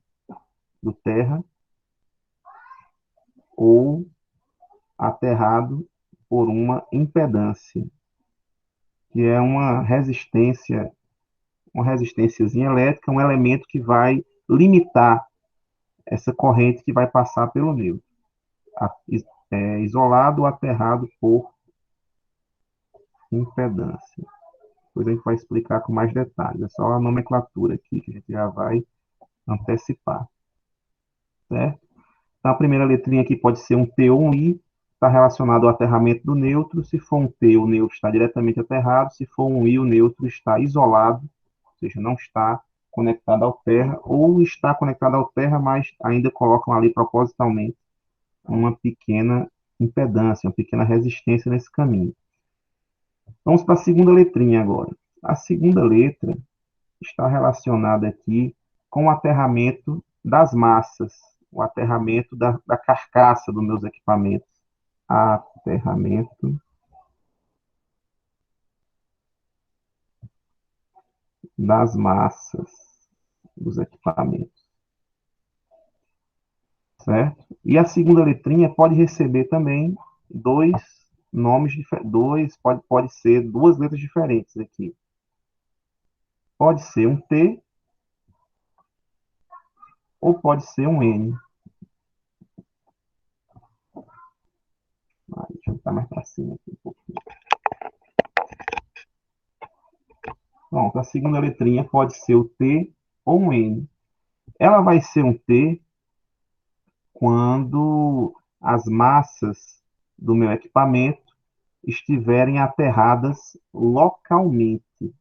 do terra ou aterrado por uma impedância, que é uma resistênciazinha elétrica, um elemento que vai limitar essa corrente que vai passar pelo neutro. Isolado ou aterrado por impedância. Depois a gente vai explicar com mais detalhes. É só a nomenclatura aqui que a gente já vai antecipar. Certo? Então, a primeira letrinha aqui pode ser um T ou um I, está relacionado ao aterramento do neutro. Se for um T, o neutro está diretamente aterrado. Se for um I, o neutro está isolado, ou seja, não está conectado ao terra, ou está conectado ao terra, mas ainda colocam ali propositalmente uma pequena impedância, uma pequena resistência nesse caminho. Vamos para a segunda letrinha agora. A segunda letra está relacionada aqui com o aterramento das massas, o aterramento da carcaça dos meus equipamentos. Aterramento das massas dos equipamentos. Certo? E a segunda letrinha pode receber também dois nomes diferentes, pode ser duas letras diferentes aqui. Pode ser um T ou pode ser um N. Deixa eu botar mais para cima aqui um pouquinho. Pronto, a segunda letrinha pode ser o T ou um N. Ela vai ser um T quando as massas do meu equipamento estiverem aterradas localmente.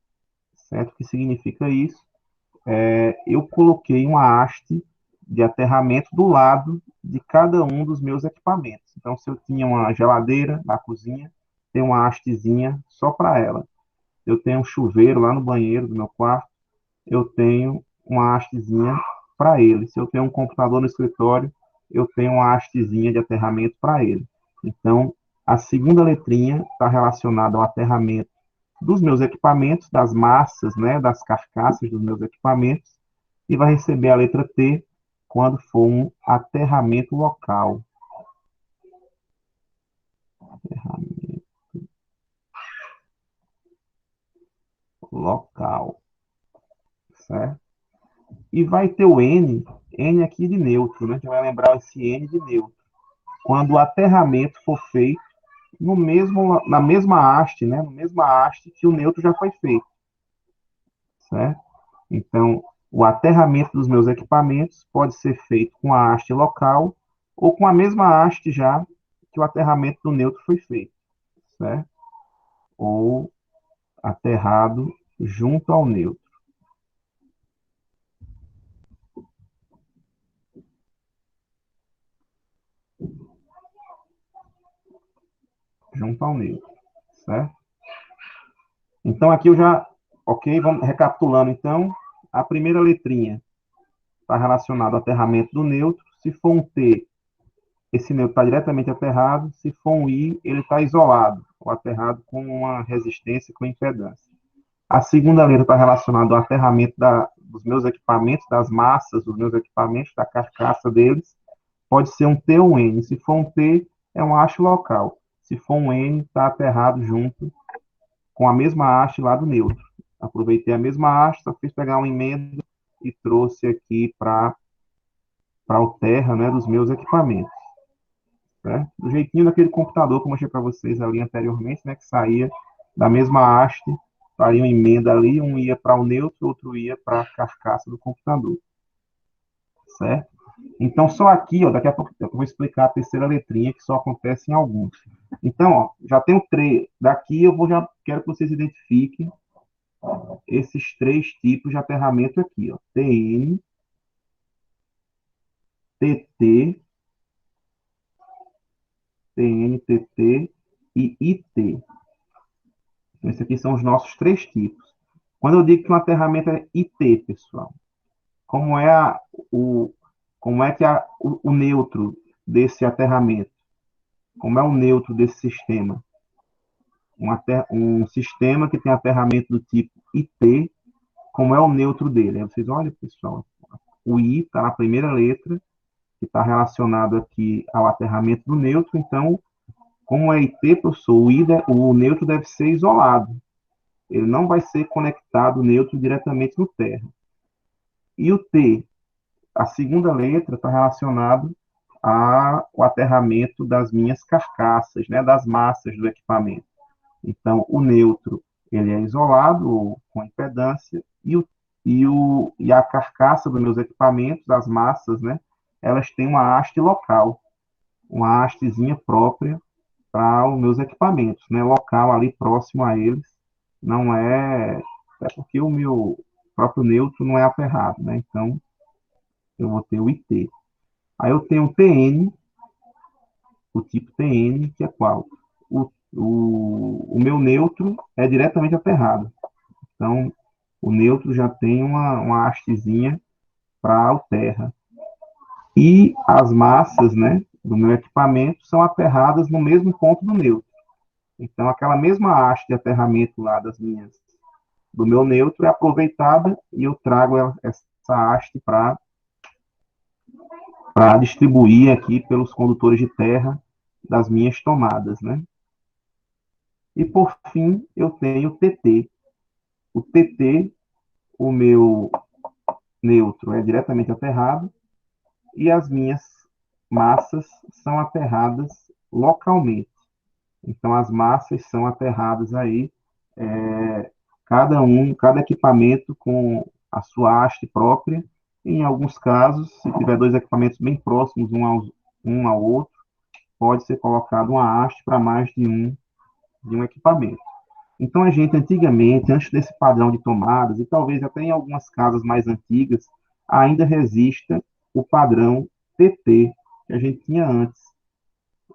Certo? O que significa isso? Eu coloquei uma haste de aterramento do lado de cada um dos meus equipamentos. Então, se eu tinha uma geladeira na cozinha, tem uma hastezinha só para ela. Eu tenho um chuveiro lá no banheiro do meu quarto, eu tenho uma hastezinha para ele. Se eu tenho um computador no escritório, eu tenho uma hastezinha de aterramento para ele. Então, a segunda letrinha está relacionada ao aterramento dos meus equipamentos, das massas, né, das carcaças dos meus equipamentos, e vai receber a letra T quando for um aterramento local. Aterramento local. Certo? E vai ter o N aqui de neutro, né? A gente vai lembrar esse N de neutro. Quando o aterramento for feito na mesma haste, né? Na mesma haste que o neutro já foi feito. Certo? Então, o aterramento dos meus equipamentos pode ser feito com a haste local ou com a mesma haste já que o aterramento do neutro foi feito. Certo? Ou aterrado junto ao neutro. Junto ao neutro. Certo? Então, aqui eu já... Ok, vamos recapitulando, então. A primeira letrinha está relacionada ao aterramento do neutro. Se for um T, esse neutro está diretamente aterrado. Se for um I, ele está isolado, ou aterrado com uma resistência, com impedância. A segunda letra está relacionada ao aterramento dos meus equipamentos, das massas dos meus equipamentos, da carcaça deles. Pode ser um T ou um N. Se for um T, é uma haste local. Se for um N, está aterrado junto com a mesma haste lá do neutro. Aproveitei a mesma haste, só fiz pegar uma emenda e trouxe aqui para o terra, né, dos meus equipamentos. Certo? Do jeitinho daquele computador que eu mostrei para vocês ali anteriormente, né, que saía da mesma haste faria uma emenda ali, um ia para o neutro, outro ia para a carcaça do computador, certo? Então, só aqui, ó, daqui a pouco eu vou explicar a terceira letrinha, que só acontece em alguns. Então, ó, já tenho três. Daqui já quero que vocês identifiquem esses três tipos de aterramento aqui, ó. TN, TT, TNTT e IT. Então, esses aqui são os nossos três tipos. Quando eu digo que um aterramento é IT, pessoal, como é, como é que o neutro desse aterramento? Como é o neutro desse sistema? Um sistema que tem aterramento do tipo IT, como é o neutro dele? Aí vocês olham, pessoal, o I está na primeira letra, que está relacionado aqui ao aterramento do neutro, então, como é IT, professor, o neutro deve ser isolado. Ele não vai ser conectado neutro diretamente no terra. E o T, a segunda letra, está relacionado ao aterramento das minhas carcaças, né, das massas do equipamento. Então, o neutro ele é isolado com impedância e a carcaça dos meus equipamentos, as massas, né, elas têm uma haste local, uma hastezinha própria para os meus equipamentos, né, local ali próximo a eles, não é, é porque o meu próprio neutro não é aterrado, né, então eu vou ter o IT. Aí eu tenho o TN, o tipo TN, que é qual? O meu neutro é diretamente aterrado. Então, o neutro já tem uma hastezinha para o terra. E as massas, né, do meu equipamento são aterradas no mesmo ponto do neutro. Então, aquela mesma haste de aterramento lá do meu neutro é aproveitada e eu trago essa haste para distribuir aqui pelos condutores de terra das minhas tomadas, né? E por fim, eu tenho o TT. O TT, o meu neutro é diretamente aterrado e as minhas massas são aterradas localmente. Então, as massas são aterradas aí, cada equipamento com a sua haste própria. Em alguns casos, se tiver dois equipamentos bem próximos um ao outro, pode ser colocado uma haste para mais de um equipamento. Então, a gente, antigamente, antes desse padrão de tomadas, e talvez até em algumas casas mais antigas, ainda resista o padrão TT, que a gente tinha antes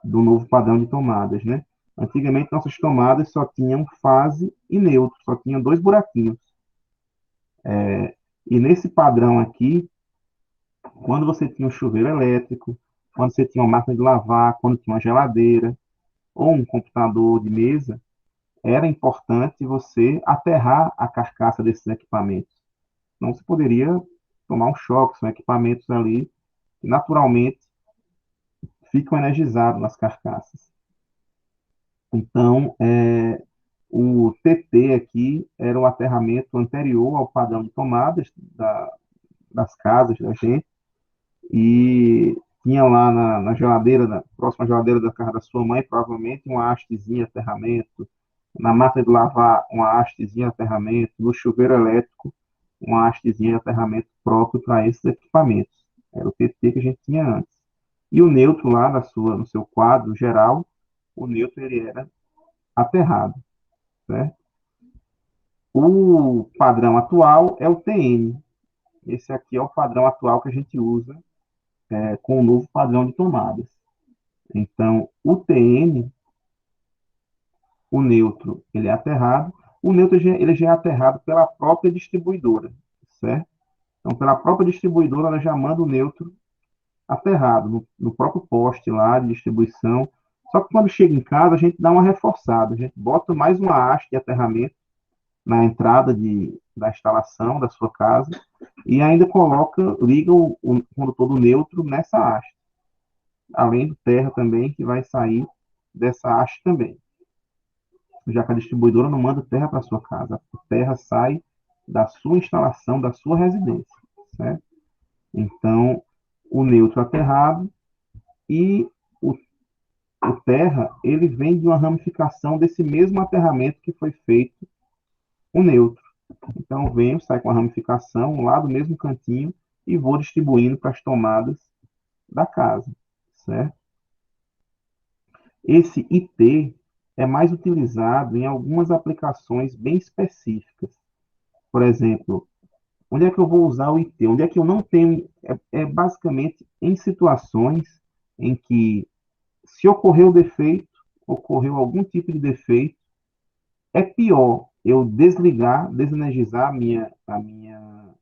do novo padrão de tomadas, né? Antigamente, nossas tomadas só tinham fase e neutro, só tinham dois buraquinhos. E nesse padrão aqui, quando você tinha um chuveiro elétrico, quando você tinha uma máquina de lavar, quando tinha uma geladeira, ou um computador de mesa, era importante você aterrar a carcaça desses equipamentos. Não se poderia tomar um choque, são equipamentos ali que naturalmente ficam energizados nas carcaças. Então, o TT aqui era o aterramento anterior ao padrão de tomadas das casas da gente, e tinha lá na geladeira, próxima à geladeira da casa da sua mãe, provavelmente uma hastezinha aterramento, na máquina de lavar, uma hastezinha aterramento, no chuveiro elétrico, uma hastezinha aterramento próprio para esses equipamentos. Era o TT que a gente tinha antes. E o neutro lá no seu quadro geral, o neutro ele era aterrado, certo? O padrão atual é o TN. Esse aqui é o padrão atual que a gente usa com o novo padrão de tomadas. Então, o TN, o neutro, ele é aterrado. O neutro ele já é aterrado pela própria distribuidora, certo? Então, pela própria distribuidora, ela já manda o neutro aterrado no próprio poste lá de distribuição. Só que quando chega em casa, a gente dá uma reforçada, a gente bota mais uma haste de aterramento na entrada da instalação da sua casa e ainda liga o condutor do neutro nessa haste. Além do terra também, que vai sair dessa haste também. Já que a distribuidora não manda terra para sua casa, a terra sai da sua instalação, da sua residência, certo? Então, o neutro aterrado e o terra, ele vem de uma ramificação desse mesmo aterramento que foi feito o neutro. Então, venho, saio com a ramificação lá do mesmo cantinho e vou distribuindo para as tomadas da casa, certo? Esse IT é mais utilizado em algumas aplicações bem específicas. Por exemplo, onde é que eu vou usar o IT? Onde é que eu não tenho? É basicamente em situações em que, se ocorreu defeito, ocorreu algum tipo de defeito, é pior eu desligar, desenergizar a minha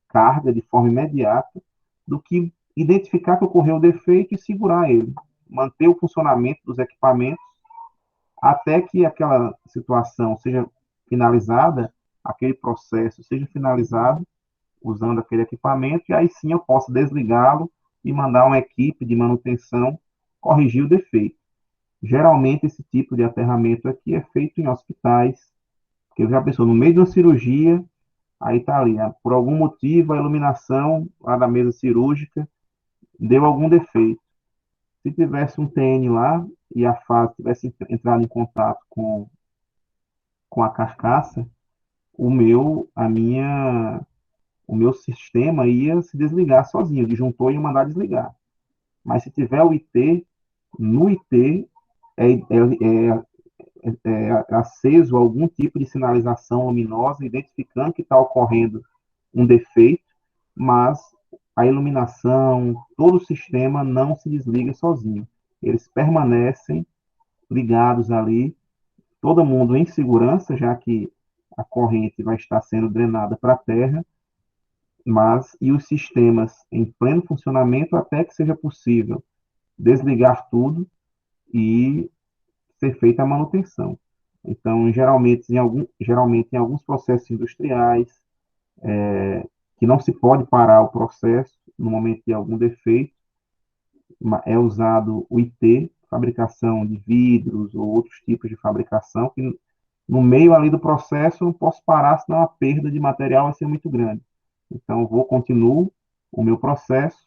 carga de forma imediata do que identificar que ocorreu o defeito e segurar ele, manter o funcionamento dos equipamentos até que aquela situação seja finalizada, aquele processo seja finalizado usando aquele equipamento, e aí sim eu posso desligá-lo e mandar uma equipe de manutenção corrigir o defeito. Geralmente esse tipo de aterramento aqui é feito em hospitais, porque já pensou, no meio de uma cirurgia, aí está ali, por algum motivo a iluminação lá da mesa cirúrgica deu algum defeito. Se tivesse um TN lá e a fase tivesse entrado em contato com a carcaça, o meu sistema ia se desligar sozinho, o disjuntor ia mandar desligar. Mas se tiver o IT, no IT é aceso algum tipo de sinalização luminosa, identificando que está ocorrendo um defeito, mas a iluminação, todo o sistema não se desliga sozinho. Eles permanecem ligados ali, todo mundo em segurança, já que a corrente vai estar sendo drenada para a terra, e os sistemas em pleno funcionamento até que seja possível desligar tudo e ser feita a manutenção. Então, geralmente em alguns processos industriais, que não se pode parar o processo no momento de algum defeito, é usado o IT, fabricação de vidros ou outros tipos de fabricação, que no meio ali do processo eu não posso parar, senão a perda de material vai ser muito grande. Então, continuo o meu processo,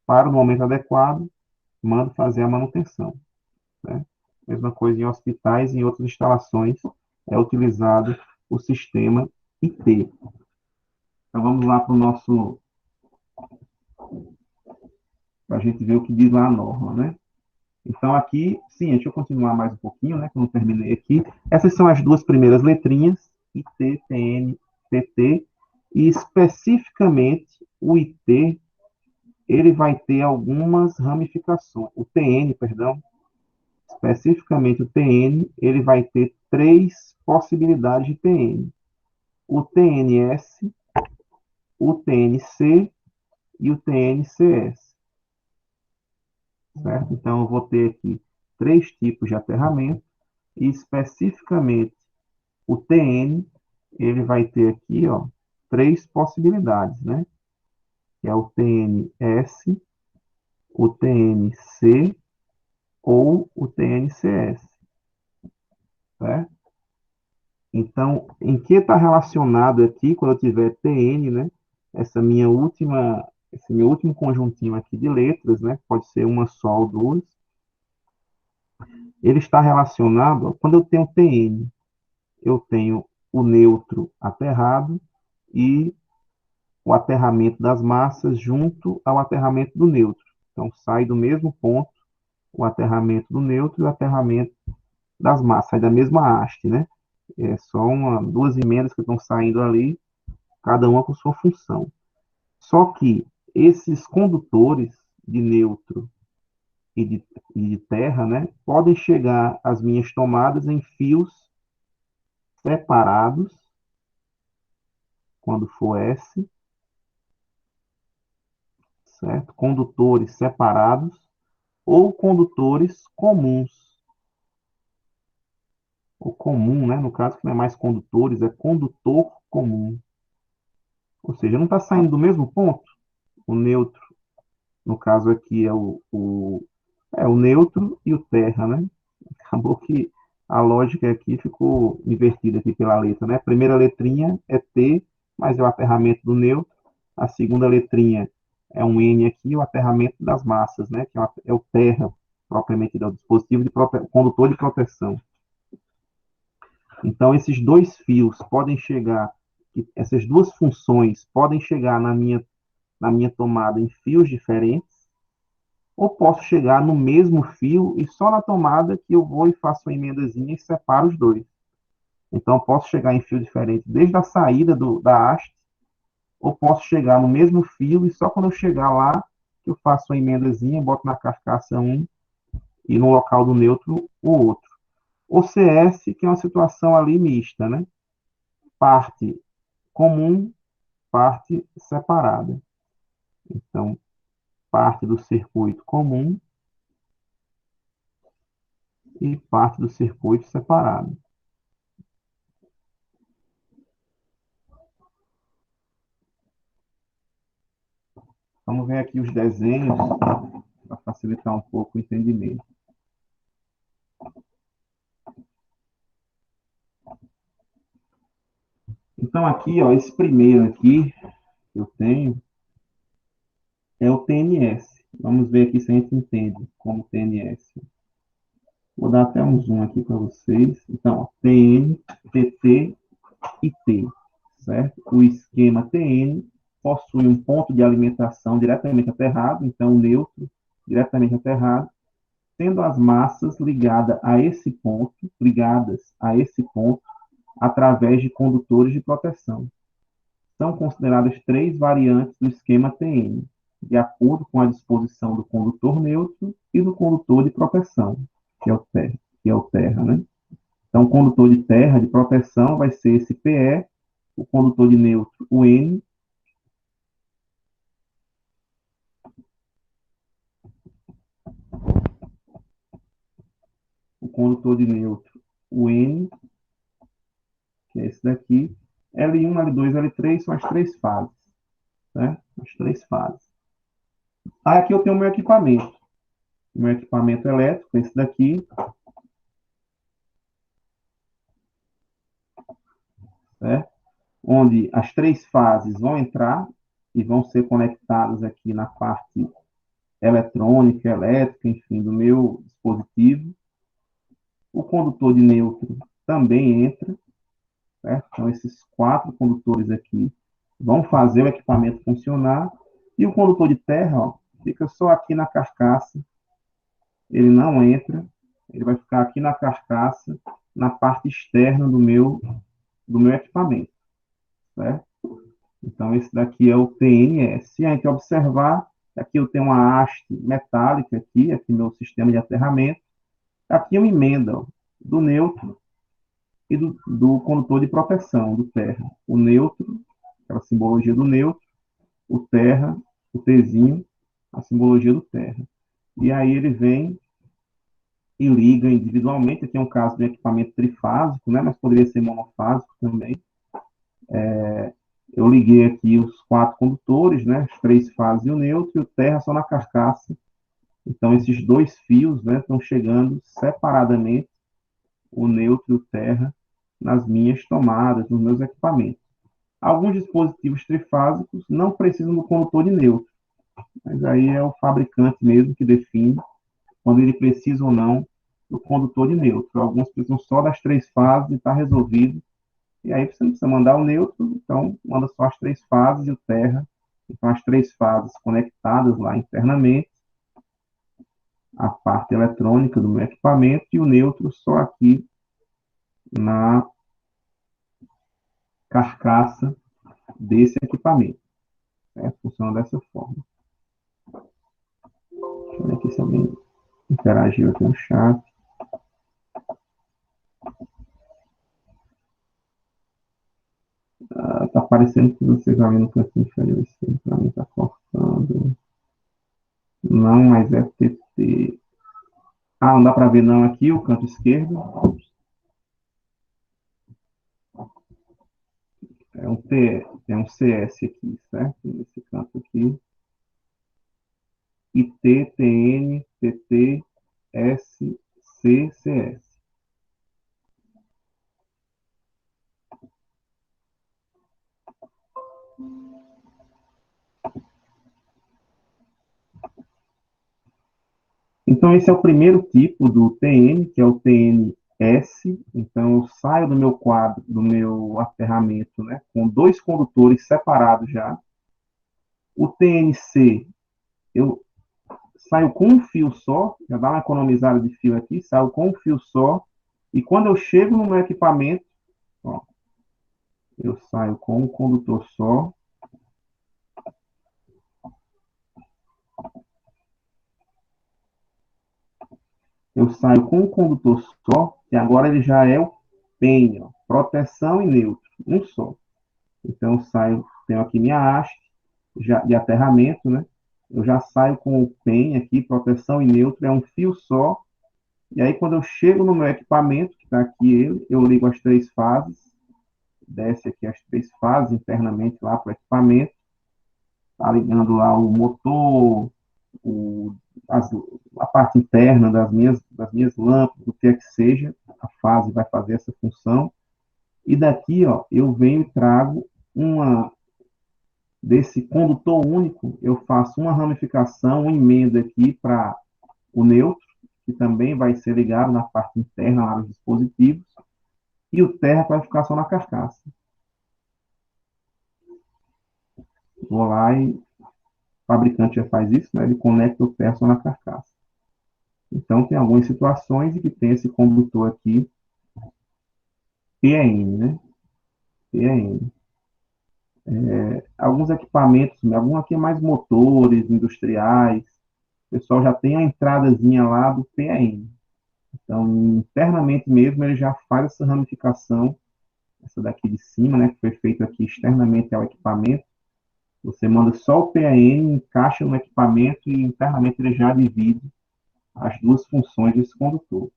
paro no momento adequado, mando fazer a manutenção. Né? Mesma coisa em hospitais e em outras instalações, é utilizado o sistema IT. Então, vamos lá para o nosso... para a gente ver o que diz lá a norma, né? Então, aqui, sim, deixa eu continuar mais um pouquinho, né, que eu não terminei aqui. Essas são as duas primeiras letrinhas, IT, TN, TT, e especificamente o IT, ele vai ter algumas ramificações. O TN, perdão, especificamente o TN, ele vai ter três possibilidades de TN. O TNS, o TNC e o TNCS. Certo? Então, eu vou ter aqui três tipos de aterramento, e especificamente o TN, ele vai ter aqui, ó, três possibilidades, né? Que é o TNS, o TNC ou o TNCS, certo? Então, em que está relacionado aqui, quando eu tiver TN, né? Esse meu último conjuntinho aqui de letras, né? Pode ser uma só ou duas. Ele está relacionado, quando eu tenho TN, eu tenho o neutro aterrado e o aterramento das massas junto ao aterramento do neutro. Então, sai do mesmo ponto o aterramento do neutro e o aterramento das massas, sai da mesma haste, né? É só duas emendas que estão saindo ali, cada uma com sua função. Só que esses condutores de neutro e de terra, né, podem chegar às minhas tomadas em fios separados, quando for S, certo? Condutores separados ou condutores comuns. O comum, né? No caso, que não é mais condutores, é condutor comum. Ou seja, não está saindo do mesmo ponto. O neutro, no caso aqui, é o neutro e o terra, né? Acabou que a lógica aqui ficou invertida aqui pela letra, né? A primeira letrinha é T, mas é o aterramento do neutro. A segunda letrinha é um N aqui, o aterramento das massas, né? Que é o terra, propriamente, é o dispositivo de condutor de proteção. Então, esses dois fios podem chegar, essas duas funções podem chegar na minha tomada em fios diferentes, ou posso chegar no mesmo fio e só na tomada que eu vou e faço uma emendazinha e separo os dois. Então, eu posso chegar em fio diferente desde a saída da haste, ou posso chegar no mesmo fio e só quando eu chegar lá que eu faço uma emendazinha, boto na carcaça um e no local do neutro o outro. O CS, que é uma situação ali mista, né? Parte comum, parte separada. Então, parte do circuito comum e parte do circuito separado. Vamos ver aqui os desenhos para facilitar um pouco o entendimento. Então, aqui, ó, esse primeiro aqui que eu tenho é o TNS. Vamos ver aqui se a gente entende como TNS. Vou dar até um zoom aqui para vocês. Então, ó, TN, TT e T, certo? O esquema TN possui um ponto de alimentação diretamente aterrado, então o neutro diretamente aterrado, tendo as massas ligadas a esse ponto através de condutores de proteção. São consideradas três variantes do esquema TN, de acordo com a disposição do condutor neutro e do condutor de proteção, que é o terra, né? Então, o condutor de terra, de proteção, vai ser esse PE, o condutor de neutro, o N, o condutor de neutro, o N, que é esse daqui, L1, L2, L3 são as três fases, né? As três fases. Aí aqui eu tenho o meu equipamento elétrico, esse daqui, certo? Onde as três fases vão entrar e vão ser conectadas aqui na parte eletrônica, elétrica, enfim, do meu dispositivo. O condutor de neutro também entra, certo? Então, esses quatro condutores aqui vão fazer o equipamento funcionar. E o condutor de terra, ó, fica só aqui na carcaça, ele não entra, ele vai ficar aqui na carcaça, na parte externa do meu equipamento, certo? Então, esse daqui é o TNS. Se a gente observar, aqui eu tenho uma haste metálica aqui meu sistema de aterramento. Aqui eu emenda ó, do neutro e do condutor de proteção, do terra. O neutro, aquela simbologia do neutro, o terra, o Tzinho, a simbologia do terra. E aí ele vem e liga individualmente. Aqui é um caso de equipamento trifásico, né? Mas poderia ser monofásico também. Eu liguei aqui os quatro condutores, né? As três fases e o neutro, e o terra só na carcaça. Então, esses dois fios, né, estão chegando separadamente, o neutro e o terra, nas minhas tomadas, nos meus equipamentos. Alguns dispositivos trifásicos não precisam do condutor de neutro, mas aí é o fabricante mesmo que define quando ele precisa ou não do condutor de neutro. Alguns precisam só das três fases e está resolvido. E aí você não precisa mandar o neutro, então manda só as três fases e o terra. Então as três fases conectadas lá internamente, a parte eletrônica do meu equipamento e o neutro só aqui na carcaça desse equipamento. Funciona dessa forma. Deixa eu ver aqui se alguém interagiu aqui no chat. Tá parecendo que vocês ali no canto inferior esquerdo, para mim tá cortando. Não, mas é PT. Ah, não dá para ver não aqui, o canto esquerdo. É um CS aqui, certo? Nesse canto aqui. IT, TN, TT, S, C, CS. Então, esse é o primeiro tipo do TN, que é o TN S, então eu saio do meu quadro, do meu aterramento, né, com dois condutores separados já. O TNC, eu saio com um fio só, já dá uma economizada de fio aqui, saio com um fio só, e quando eu chego no meu equipamento, ó, eu saio com um condutor só, eu saio com um condutor só, e agora ele já é o PEN, ó, proteção e neutro, um só. Então eu saio, tenho aqui minha haste já, de aterramento, né? Eu já saio com o PEN aqui, proteção e neutro, é um fio só. E aí quando eu chego no meu equipamento, que está aqui ele, eu ligo as três fases, desce aqui as três fases internamente lá para o equipamento, tá ligando lá o motor, o, as, a parte interna das minhas lâmpadas, o que é que seja, a fase vai fazer essa função. E daqui, ó, eu venho e trago uma desse condutor único, eu faço uma ramificação, uma emenda aqui para o neutro, que também vai ser ligado na parte interna lá dos dispositivos, e o terra vai ficar só na carcaça. Vou lá e o fabricante já faz isso, né? Ele conecta o terra só na carcaça. Então, tem algumas situações em que tem esse condutor aqui, PN, né? PN. Alguns equipamentos, algum aqui é mais motores industriais, o pessoal já tem a entradazinha lá do PN. Então, internamente mesmo, ele já faz essa ramificação, essa daqui de cima, né, que foi feita aqui externamente ao equipamento. Você manda só o PAN, encaixa no equipamento e internamente ele já divide as duas funções desse condutor.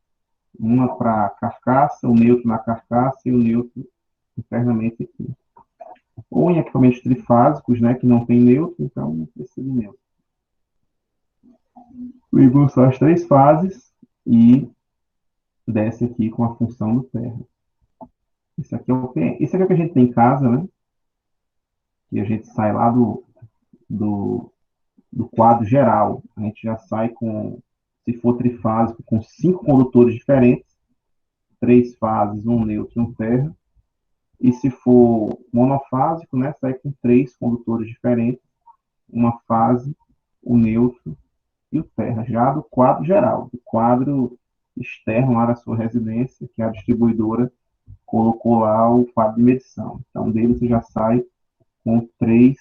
Uma para a carcaça, o neutro na carcaça e o neutro internamente aqui. Ou em equipamentos trifásicos, né, que não tem neutro, então não precisa de neutro. Ligam só as três fases e desce aqui com a função do terra. Isso aqui é o PN. Isso aqui é o que a gente tem em casa, né? Que a gente sai lá do, do quadro geral. A gente já sai com, se for trifásico, com 5 condutores diferentes, 3 fases, um neutro e um terra. E se for monofásico, né, sai com 3 condutores diferentes, uma fase, o neutro e o terra, já do quadro geral, do quadro externo lá da sua residência, que a distribuidora colocou lá o quadro de medição. Então, dele você já sai com 3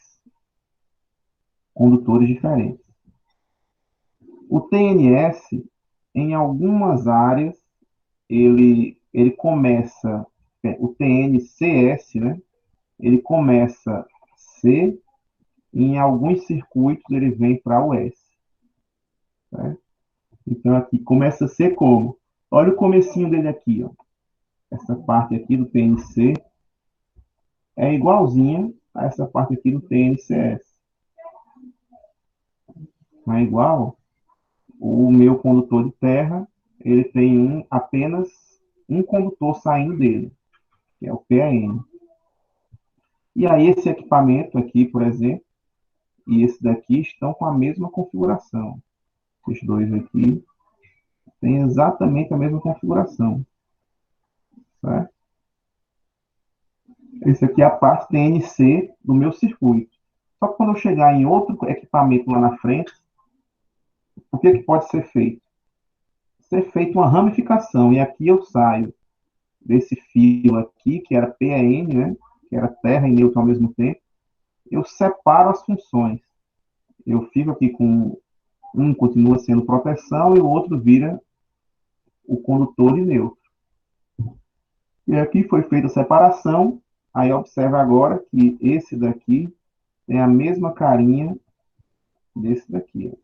condutores diferentes. O TNS, em algumas áreas, ele começa, o TNCS, né? Ele começa C, e em alguns circuitos ele vem para o S. Né? Então aqui começa C como? Olha o comecinho dele aqui, ó. Essa parte aqui do TNC é igualzinha a essa parte aqui do TNCS. Não é igual? O meu condutor de terra, ele tem apenas um condutor saindo dele, que é o PAN. E aí esse equipamento aqui, por exemplo, e esse daqui estão com a mesma configuração. Esses dois aqui têm exatamente a mesma configuração. Certo? Esse aqui é a parte TNC do meu circuito. Só que quando eu chegar em outro equipamento lá na frente, o que pode ser feito? Ser feita uma ramificação. E aqui eu saio desse fio aqui, que era PAN, né? Que era terra e neutro ao mesmo tempo. Eu separo as funções. Eu fico aqui com um continua sendo proteção e o outro vira o condutor e neutro. E aqui foi feita a separação. Aí observa agora que esse daqui tem a mesma carinha desse daqui, ó,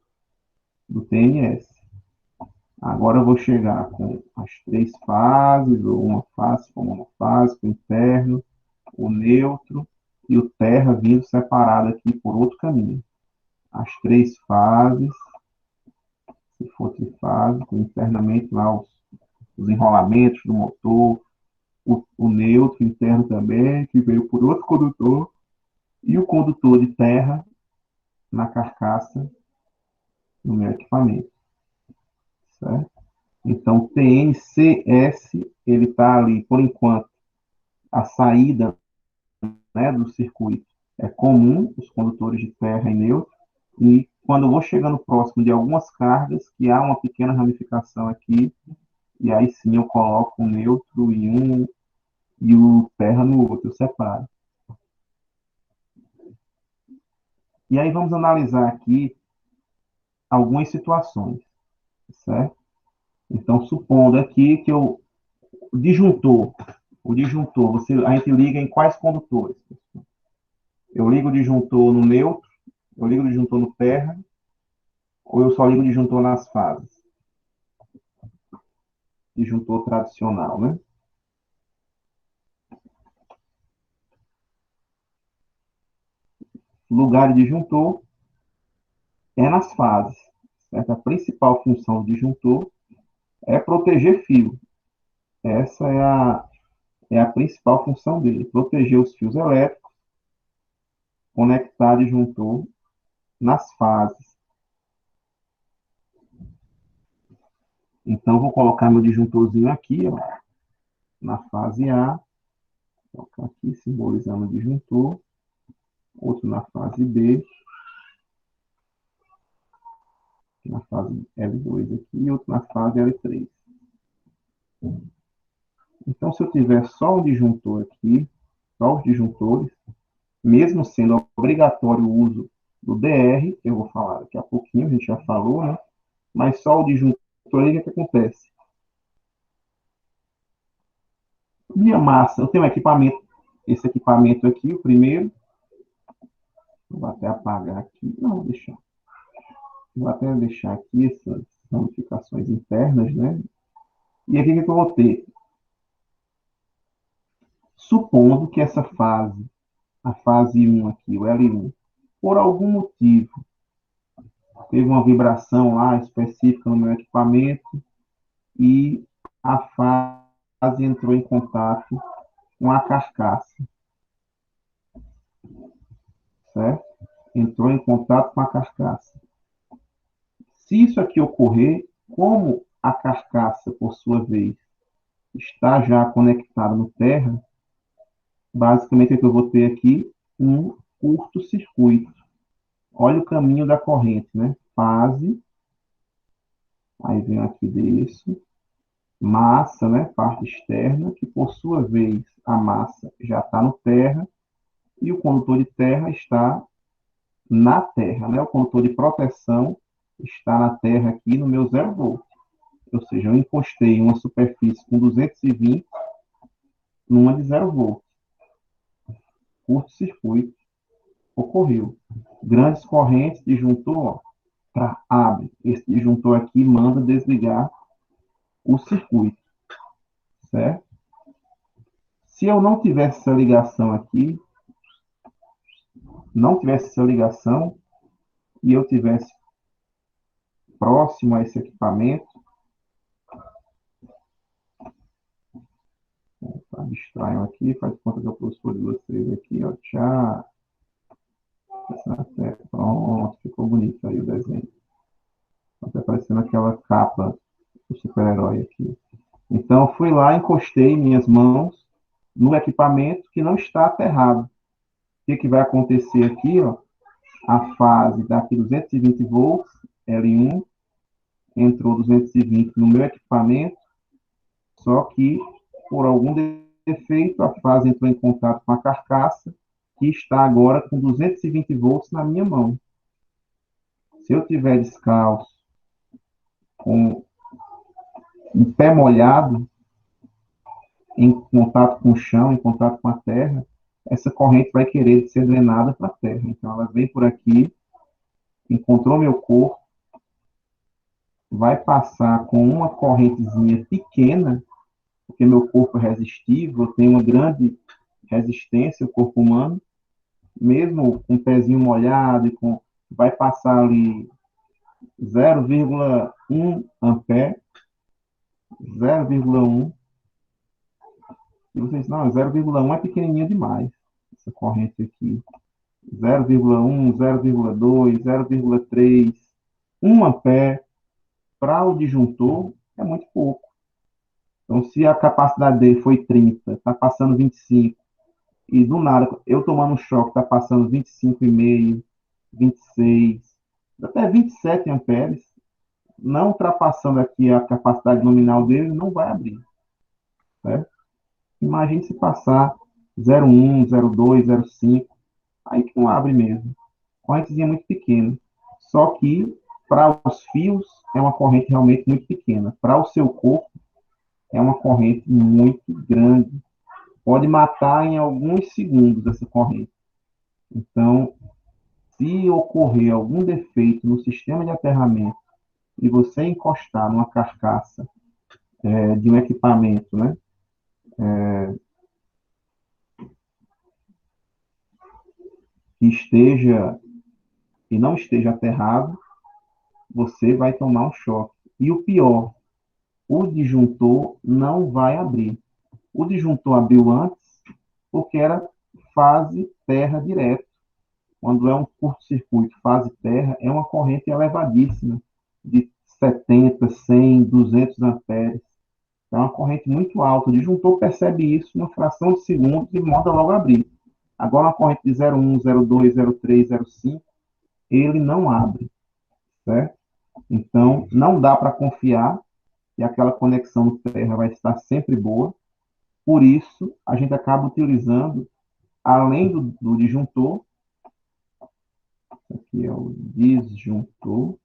do TNS. Agora eu vou chegar com as três fases, ou uma face com monofásico, interno, o neutro e o terra vindo separado aqui por outro caminho. As três fases, se for trifásico, internamente lá os enrolamentos do motor, o neutro interno também, que veio por outro condutor, e o condutor de terra na carcaça do meu equipamento. Certo? Então, o TNCS, ele está ali, por enquanto, a saída, né, do circuito é comum, os condutores de terra e neutro, e quando eu vou chegando próximo de algumas cargas, que há uma pequena ramificação aqui, e aí sim eu coloco o neutro em um e o terra no outro, eu separo. E aí vamos analisar aqui algumas situações, certo? Então, supondo aqui que o disjuntor, a gente liga em quais condutores? Eu ligo o disjuntor no neutro, eu ligo o disjuntor no terra, ou eu só ligo o disjuntor nas fases? Disjuntor tradicional, né? Lugar de disjuntor é nas fases, certo? A principal função do disjuntor é proteger fio. Essa é a principal função dele, proteger os fios elétricos, conectar disjuntor nas fases. Então, vou colocar meu disjuntorzinho aqui, ó, na fase A, vou colocar aqui, simbolizando o disjuntor, outro na fase B, na fase L2 aqui, e outro na fase L3. Então, se eu tiver só um disjuntor aqui, só os disjuntores, mesmo sendo obrigatório o uso do DR, eu vou falar daqui a pouquinho, a gente já falou, né? Mas só o disjuntor, aí, o que acontece? Minha massa, eu tenho um equipamento, esse equipamento aqui, o primeiro, vou até apagar aqui, não, vou deixar. Vou até deixar aqui essas ramificações internas, né? E aqui o que eu vou ter? Supondo que essa fase, a fase 1 aqui, o L1, por algum motivo, teve uma vibração lá específica no meu equipamento e a fase entrou em contato com a carcaça, certo? Entrou em contato com a carcaça. Se isso aqui ocorrer, como a carcaça, por sua vez, está já conectada no terra, basicamente o que eu vou ter aqui um curto-circuito. Olha o caminho da corrente, né? Fase, aí vem aqui desse, massa, né? Parte externa, que por sua vez a massa já está no terra, e o condutor de terra está na terra, né? O condutor de proteção está na terra aqui no meu 0 volt. Ou seja, eu encostei uma superfície com 220 numa de 0 volt. Curto-circuito ocorreu. Grandes correntes, disjuntor, ó, abre. Esse disjuntor aqui manda desligar o circuito, certo? Se eu não tivesse essa ligação aqui, não tivesse essa ligação, e eu tivesse próximo a esse equipamento, tá, distraiam aqui, faz conta que eu pus por vocês aqui, ó, tchau. Pronto, ficou bonito aí o desenho. Está parecendo aquela capa do super-herói aqui. Então, fui lá, encostei minhas mãos no equipamento que não está aterrado. O que vai acontecer aqui? Ó, a fase daqui 220 volts, L1, entrou 220 no meu equipamento, só que, por algum defeito, a fase entrou em contato com a carcaça, que está agora com 220 volts na minha mão. Se eu tiver descalço, com um pé molhado, em contato com o chão, em contato com a terra, essa corrente vai querer ser drenada para a terra. Então, ela vem por aqui, encontrou meu corpo, vai passar com uma correntezinha pequena, porque meu corpo é resistivo, eu tenho uma grande resistência, o corpo humano, mesmo com o pezinho molhado, vai passar ali 0,1 ampere, 0,1. E vocês, não, 0,1 é pequenininho demais, essa corrente aqui. 0,1, 0,2, 0,3, 1 ampere para o disjuntor é muito pouco. Então, se a capacidade dele foi 30, está passando 25, e do nada, eu tomando um choque, está passando 25,5, 26, até 27 amperes, não ultrapassando aqui a capacidade nominal dele, não vai abrir. Certo? Imagine se passar 0,1, 0,2, 0,5, aí que não abre mesmo. Correntezinha muito pequena. Só que, para os fios, é uma corrente realmente muito pequena. Para o seu corpo, é uma corrente muito grande. Pode matar em alguns segundos essa corrente. Então, se ocorrer algum defeito no sistema de aterramento e você encostar numa carcaça de um equipamento, né, que esteja e não esteja aterrado, você vai tomar um choque. E o pior, o disjuntor não vai abrir. O disjuntor abriu antes porque era fase terra direto. Quando é um curto-circuito fase terra, é uma corrente elevadíssima, de 70, 100, 200 amperes. É uma corrente muito alta. O disjuntor percebe isso numa fração de segundos e manda logo abrir. Agora, uma corrente de 0,1, 0,2, 0,3, 0,5, ele não abre, certo? Então, não dá para confiar que aquela conexão no terra vai estar sempre boa. Por isso, a gente acaba utilizando, além do disjuntor, aqui é o disjuntor,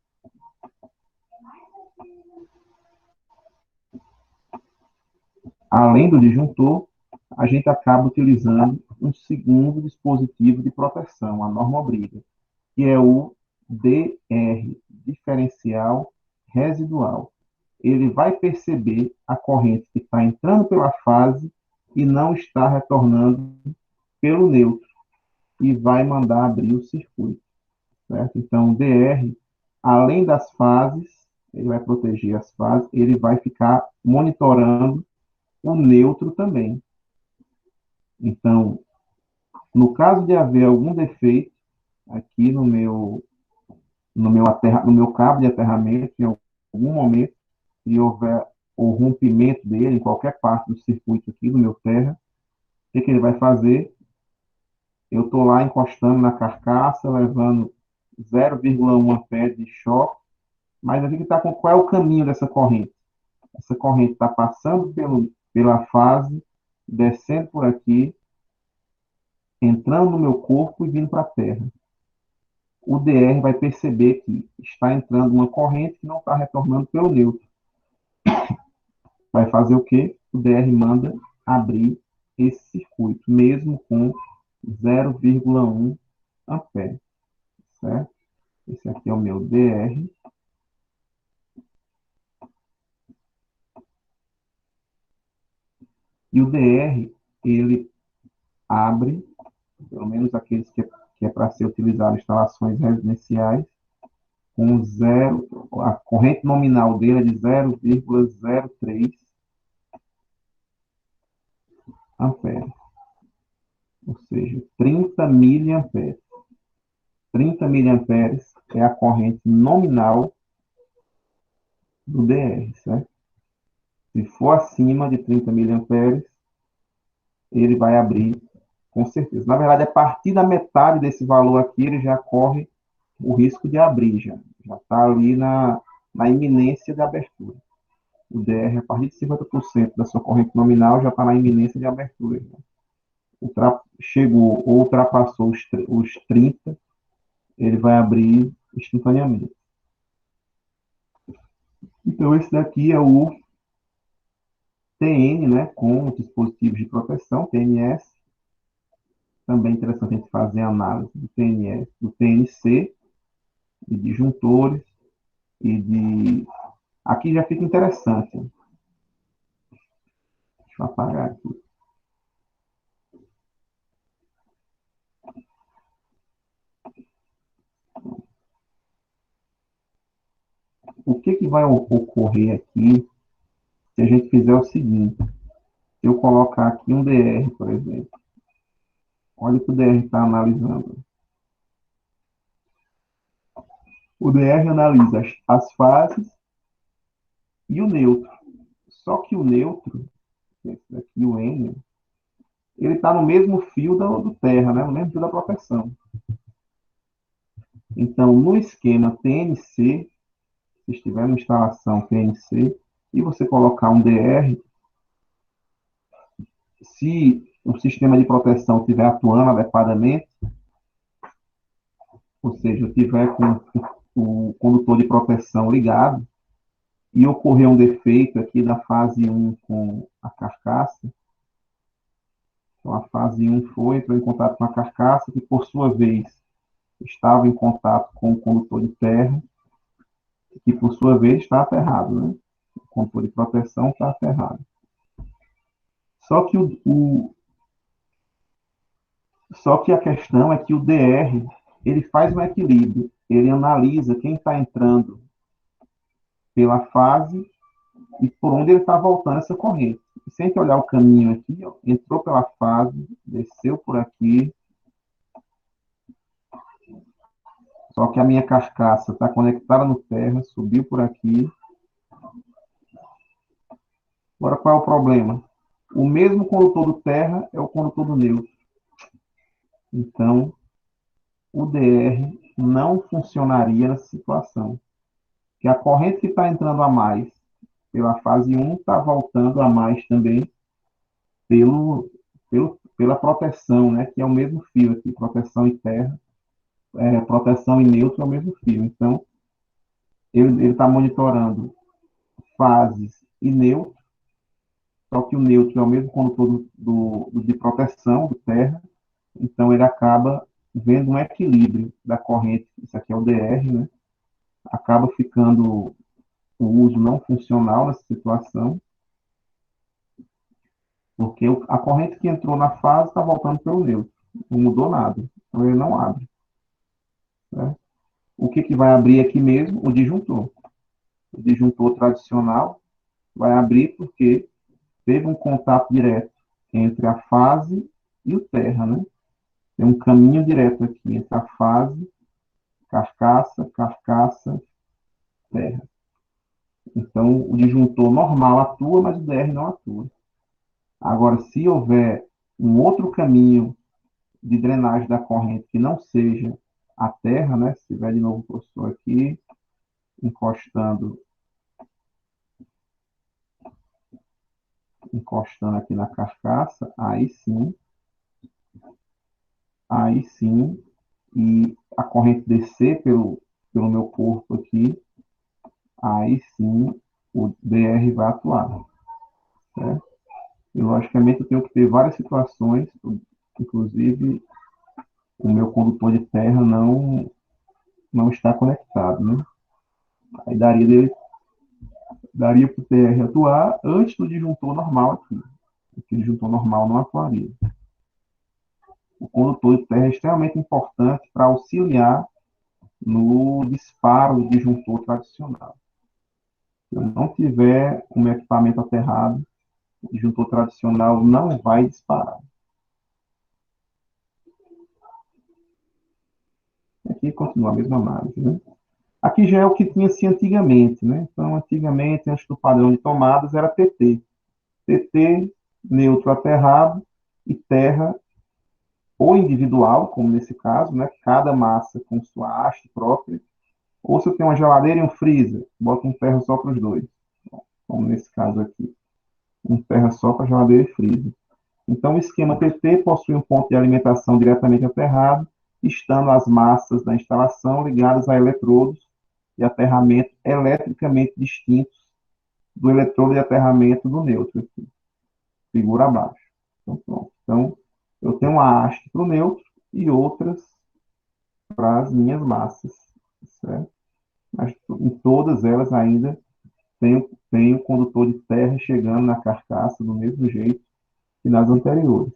além do disjuntor, a gente acaba utilizando um segundo dispositivo de proteção, a normobriga, que é o DR, diferencial residual. Ele vai perceber a corrente que está entrando pela fase e não está retornando pelo neutro e vai mandar abrir o circuito, certo? Então, o DR, além das fases, ele vai proteger as fases, ele vai ficar monitorando o neutro também. Então, no caso de haver algum defeito aqui no meu cabo de aterramento, em algum momento, se houver o rompimento dele em qualquer parte do circuito aqui do meu terra, o que ele vai fazer? Eu estou lá encostando na carcaça, levando 0,1 ampere de choque, mas aqui está com qual é o caminho dessa corrente? Essa corrente está passando pela fase, descendo por aqui, entrando no meu corpo e vindo para a terra. O DR vai perceber que está entrando uma corrente que não está retornando pelo neutro. Vai fazer o quê? O DR manda abrir esse circuito, mesmo com 0,1 ampere, certo? Esse aqui é o meu DR. E o DR, ele abre, pelo menos aqueles que é para ser utilizado em instalações residenciais, com zero, a corrente nominal dele é de 0,03 amperes, ou seja, 30 miliamperes. 30 miliamperes é a corrente nominal do DR, certo? Se for acima de 30 miliamperes, ele vai abrir com certeza. Na verdade, a partir da metade desse valor aqui, ele já corre o risco de abrir, já está ali na iminência de abertura. O DR, a partir de 50% da sua corrente nominal, já está na iminência de abertura. Chegou ou ultrapassou os 30, ele vai abrir instantaneamente. Então, esse daqui é o TN, né, com dispositivos de proteção, TNS. Também é interessante a gente fazer a análise do TNS, do TNC, de disjuntores e de... Aqui já fica interessante. Deixa eu apagar aqui. O que vai ocorrer aqui se a gente fizer o seguinte? Se eu colocar aqui um DR, por exemplo. Olha o que o DR está analisando. O DR analisa as fases e o neutro. Só que o neutro, esse aqui, o N, ele está no mesmo fio do terra, né? No mesmo fio da proteção. Então, no esquema TNC, se estiver na instalação TNC, e você colocar um DR, se o sistema de proteção estiver atuando adequadamente, ou seja, estiver com o condutor de proteção ligado, e ocorrer um defeito aqui da fase 1 com a carcaça, então a fase 1 entrou em contato com a carcaça, que por sua vez estava em contato com o condutor de terra, que por sua vez está aterrado, né? O condutor de proteção está aterrado. Só que só que a questão é que o DR, ele faz um equilíbrio, ele analisa quem está entrando pela fase e por onde ele está voltando essa corrente. E se a gente olhar o caminho aqui, ó, entrou pela fase, desceu por aqui, só que a minha carcaça está conectada no terra, subiu por aqui. Agora, qual é o problema? O mesmo condutor do terra é o condutor do neutro. Então, o DR não funcionaria nessa situação. Que a corrente que está entrando a mais pela fase 1 está voltando a mais também pela proteção, né? Que é o mesmo fio aqui, proteção e terra, proteção e neutro é o mesmo fio. Então, ele está monitorando fases e neutro, só que o neutro é o mesmo condutor de proteção, do terra, então ele acaba vendo um equilíbrio da corrente, isso aqui é o DR, né? Acaba ficando o uso não funcional nessa situação, porque a corrente que entrou na fase está voltando pelo neutro, não mudou nada, então ele não abre. Né? O que vai abrir aqui mesmo? O disjuntor. O disjuntor tradicional vai abrir porque teve um contato direto entre a fase e o terra, né? Tem um caminho direto aqui entre a fase, carcaça, terra. Então, o disjuntor normal atua, mas o DR não atua. Agora, se houver um outro caminho de drenagem da corrente que não seja a terra, né? Se tiver de novo o professor aqui, encostando aqui na carcaça, aí sim, e a corrente descer pelo meu corpo aqui, aí sim o DR vai atuar. Certo? E, logicamente, eu tenho que ter várias situações, inclusive o meu condutor de terra não está conectado, né? Aí daria para o TR atuar antes do disjuntor normal aqui. O disjuntor normal não atuaria. O condutor de terra é extremamente importante para auxiliar no disparo do disjuntor tradicional. Se eu não tiver um equipamento aterrado, o disjuntor tradicional não vai disparar. Aqui continua a mesma análise, né? Aqui já é o que tinha-se antigamente, né? Então, antigamente, antes do padrão de tomadas, era TT. TT, neutro aterrado, e terra, ou individual, como nesse caso, né? Cada massa com sua haste própria, ou se eu tenho uma geladeira e um freezer, bota um terra só para os dois, como nesse caso aqui. Um terra só para geladeira e freezer. Então, o esquema TT possui um ponto de alimentação diretamente aterrado, estando as massas da instalação ligadas a eletrodos de aterramento eletricamente distintos do eletrodo de aterramento do neutro, aqui, figura abaixo. Então, pronto. Então, eu tenho uma haste para o neutro e outras para as minhas massas, certo? Mas em todas elas ainda tem o condutor de terra chegando na carcaça do mesmo jeito que nas anteriores.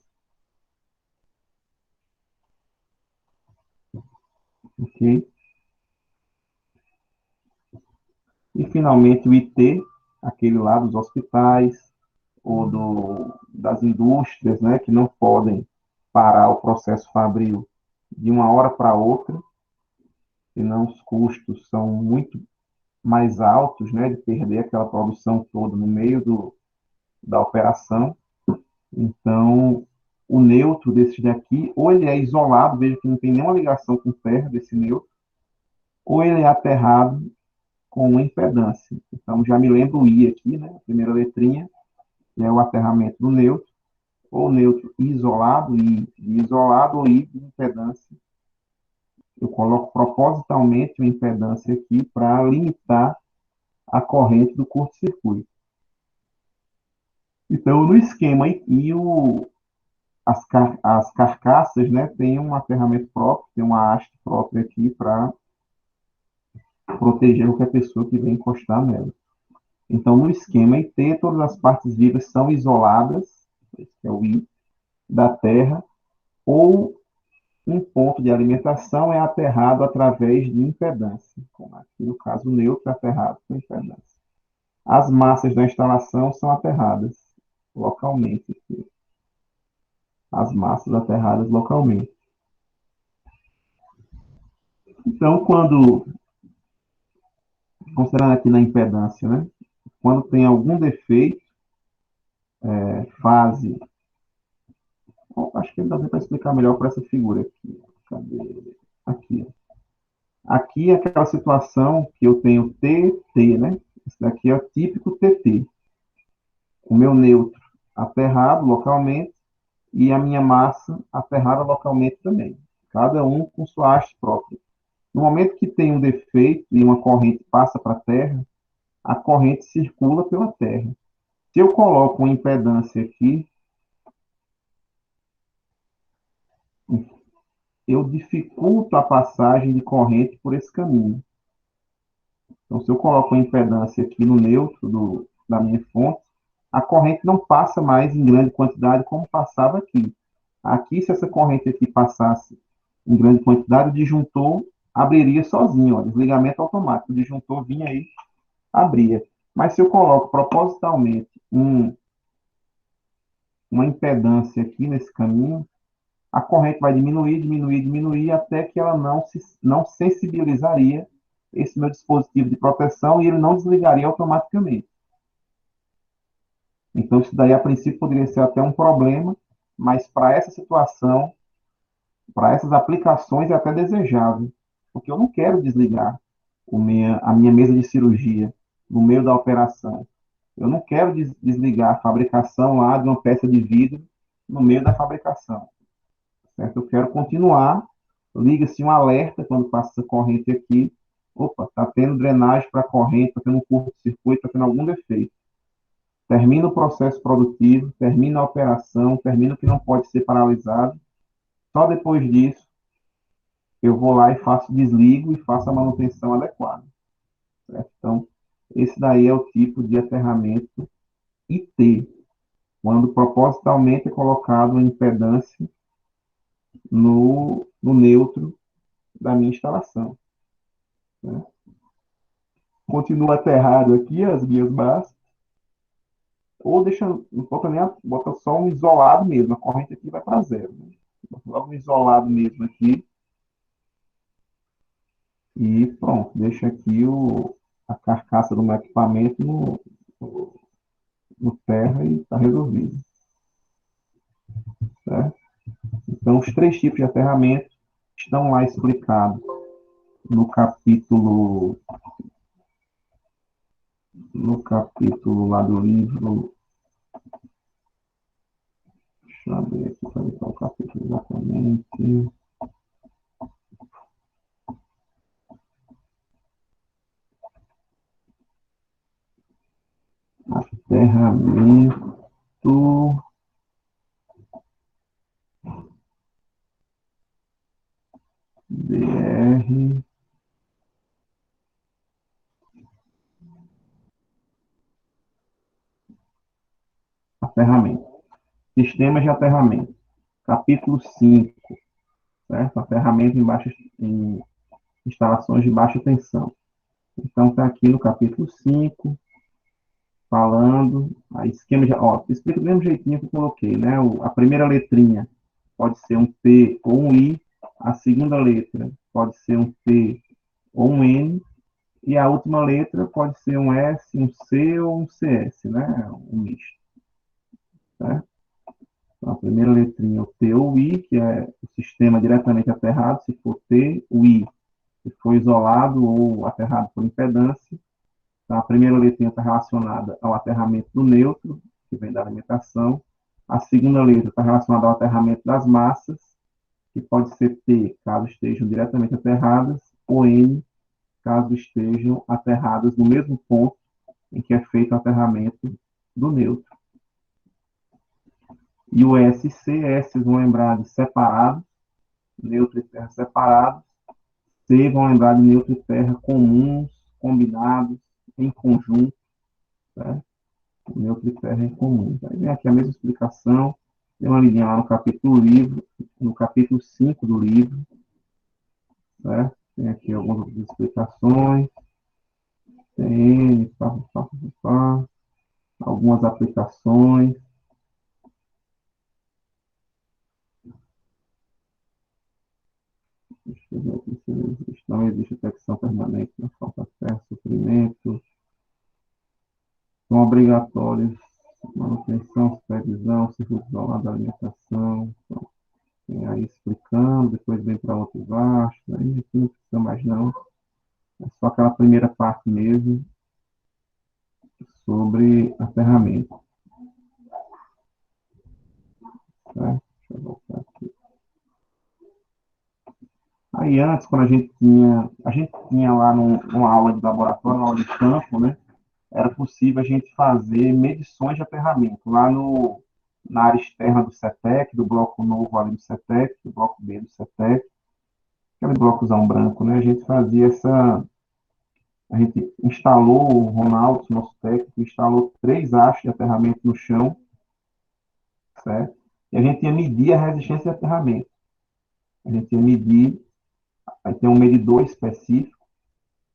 Ok? E, finalmente, o IT, aquele lá dos hospitais ou das indústrias, né, que não podem parar o processo fabril de uma hora para outra, senão os custos são muito mais altos, né, de perder aquela produção toda no meio da operação. Então, o neutro desses daqui, ou ele é isolado, veja que não tem nenhuma ligação com terra desse neutro, ou ele é aterrado com uma impedância. Então, já me lembro o I aqui, né, a primeira letrinha, que é o aterramento do neutro, ou neutro isolado, I de isolado, ou I de impedância. Eu coloco propositalmente uma impedância aqui para limitar a corrente do curto-circuito. Então, no esquema as carcaças, né, tem um aterramento próprio, tem uma haste própria aqui para proteger qualquer pessoa que vem encostar nela. Então, no esquema IT, todas as partes vivas são isoladas, esse é o I, da terra, ou um ponto de alimentação é aterrado através de impedância, como aqui no caso o neutro é aterrado com impedância. As massas da instalação são aterradas localmente. Aqui. As massas aterradas localmente. Então, considerando aqui na impedância, né? Quando tem algum defeito, fase, acho que dá para explicar melhor para essa figura aqui. Cadê? Aqui. Aqui é aquela situação que eu tenho TT, né? Esse daqui é o típico TT. O meu neutro aterrado localmente e a minha massa aterrada localmente também. Cada um com sua haste própria. No momento que tem um defeito e uma corrente passa para a Terra, a corrente circula pela Terra. Se eu coloco uma impedância aqui, eu dificulto a passagem de corrente por esse caminho. Então, se eu coloco uma impedância aqui no neutro da minha fonte, a corrente não passa mais em grande quantidade como passava aqui. Aqui, se essa corrente aqui passasse em grande quantidade, o disjuntor abriria sozinho, ó, desligamento automático. O disjuntor vinha aí, abria. Mas se eu coloco propositalmente uma impedância aqui nesse caminho, a corrente vai diminuir, diminuir, diminuir, até que ela não sensibilizaria esse meu dispositivo de proteção e ele não desligaria automaticamente. Então, isso daí, a princípio, poderia ser até um problema, mas para essa situação, para essas aplicações, é até desejável, porque eu não quero desligar a minha mesa de cirurgia no meio da operação. Eu não quero desligar a fabricação lá de uma peça de vidro no meio da fabricação. Certo? Eu quero continuar, liga-se um alerta quando passa essa corrente aqui, opa, está tendo drenagem para a corrente, está tendo um curto-circuito, está tendo algum defeito. Termina o processo produtivo, termina a operação, termina o que não pode ser paralisado. Só depois disso, eu vou lá e desligo e faço a manutenção adequada. Certo? Então, esse daí é o tipo de aterramento IT, quando propositalmente é colocado uma impedância no neutro da minha instalação. Né? Continua aterrado aqui as minhas bases, ou deixa, bota só um isolado mesmo, a corrente aqui vai para zero. Né? Bota logo um isolado mesmo aqui, e pronto, deixa aqui a carcaça do meu equipamento no terra e está resolvido. Certo? Então, os 3 tipos de aterramento estão lá explicados no capítulo lá do livro. Deixa eu abrir aqui para ver qual o capítulo exatamente. Aterramento BR aterramento. Sistemas de aterramento. Capítulo 5, certo? Aterramento em instalações de baixa tensão. Então, está aqui no capítulo 5, falando, a esquema de, explica do mesmo jeitinho que eu coloquei, né? A primeira letrinha pode ser um P ou um I, a segunda letra pode ser um P ou um N, E a última letra pode ser um S, um C ou um CS, né? Um misto. Certo? Então, a primeira letrinha é o T ou I, que é o sistema diretamente aterrado, se for T, o I, se for isolado ou aterrado por impedância. Então, a primeira letrinha está relacionada ao aterramento do nêutron, que vem da alimentação. A segunda letra está relacionada ao aterramento das massas, que pode ser T, caso estejam diretamente aterradas, ou N, caso estejam aterradas no mesmo ponto em que é feito o aterramento do nêutron. E o SC, S vão lembrar de separados, nêutron e terra separados. C vão lembrar de nêutron e terra comuns, combinados, em conjunto. Certo? Nêutron e terra em comum. Aí vem aqui a mesma explicação. Tem uma linha lá no capítulo livro, no capítulo 5 do livro. Certo? Tem aqui algumas outras explicações. Tem algumas aplicações. Deixa eu ver aqui se existe. Não existe detecção permanente na falta de terra, suprimento. São obrigatórios manutenção, supervisão, circuito isolado da alimentação. Então, tem aí explicando, depois vem para outros astros. Aí aqui não precisa mais não. É só aquela primeira parte mesmo sobre aterramento. Certo? Deixa eu voltar aqui. Aí antes, quando a gente tinha lá numa aula de laboratório, uma aula de campo, né? Era possível a gente fazer medições de aterramento lá na área externa do CETEC, do bloco novo ali do CETEC, do bloco B do CETEC, aquele blocozão branco, né? A gente fazia a gente instalou, o Ronaldo, nosso técnico, instalou 3 hastes de aterramento no chão, certo? E a gente ia medir a resistência de aterramento. A gente ia medir, aí tem um medidor específico,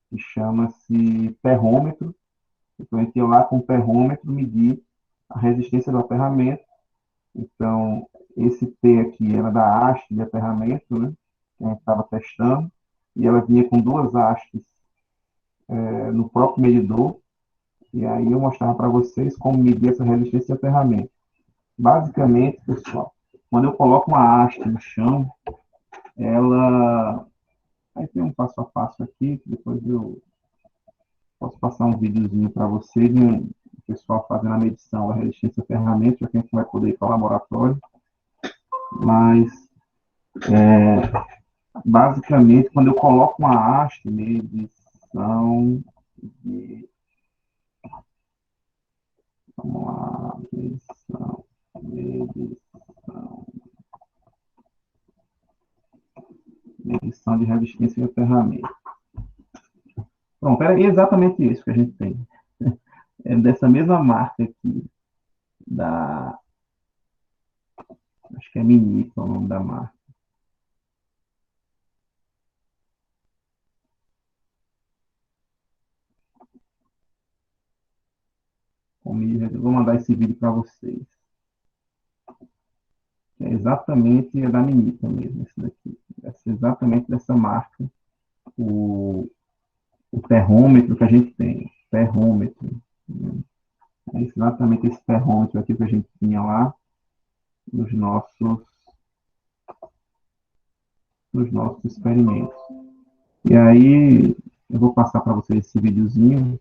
que chama-se terrômetro. Então, a gente ia lá com o terrômetro medir a resistência do aterramento. Então, esse T aqui era da haste de aterramento, né? Que a gente estava testando. E ela vinha com 2 hastes no próprio medidor. E aí eu mostrava para vocês como medir essa resistência de aterramento. Basicamente, pessoal, quando eu coloco uma haste no chão, ela... Aí tem um passo a passo aqui, que depois eu posso passar um videozinho para vocês, o pessoal fazendo a medição da resistência de aterramento, já que a gente vai poder ir para o laboratório. Mas, basicamente, quando eu coloco uma haste, medição de... Vamos lá, medição de resistência de aterramento. Pronto, é exatamente isso que a gente tem. É dessa mesma marca aqui, acho que é Mini, é o nome da marca. Vou mandar esse vídeo para vocês. É exatamente da Minita mesmo, esse daqui. É exatamente dessa marca. O terrômetro que a gente tem. Terrômetro. É exatamente esse terrômetro aqui que a gente tinha lá nos nossos experimentos. E aí, eu vou passar para vocês esse videozinho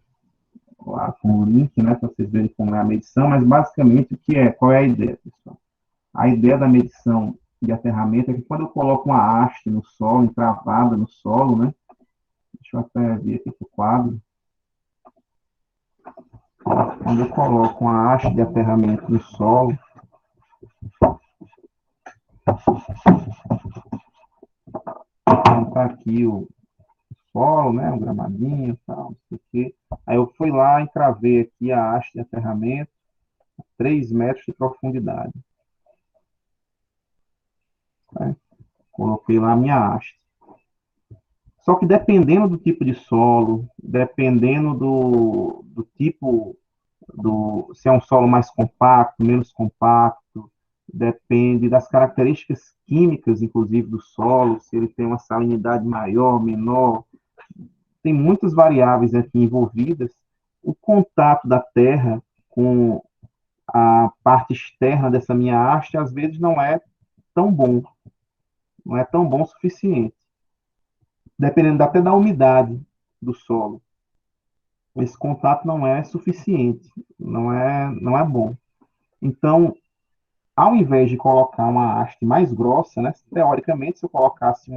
lá com o link, né, para vocês verem como é a medição, mas basicamente qual é a ideia, pessoal? A ideia da medição de aterramento é que quando eu coloco uma haste no solo, encravada no solo, né, deixa eu até ver aqui o quadro, quando eu coloco uma haste de aterramento no solo, tá aqui o solo, né, um gramadinho, tal, não sei o quê. Aí eu fui lá, encravei aqui a haste de aterramento, 3 metros de profundidade. Né? Coloquei lá a minha haste. Só que dependendo do tipo de solo, dependendo do tipo, se é um solo mais compacto, menos compacto, depende das características químicas, inclusive, do solo, se ele tem uma salinidade maior, menor, tem muitas variáveis aqui envolvidas. O contato da terra com a parte externa dessa minha haste, às vezes tão bom, não é tão bom o suficiente, dependendo até da umidade do solo. Esse contato não é suficiente, não é bom. Então, ao invés de colocar uma haste mais grossa, né, teoricamente, se eu colocasse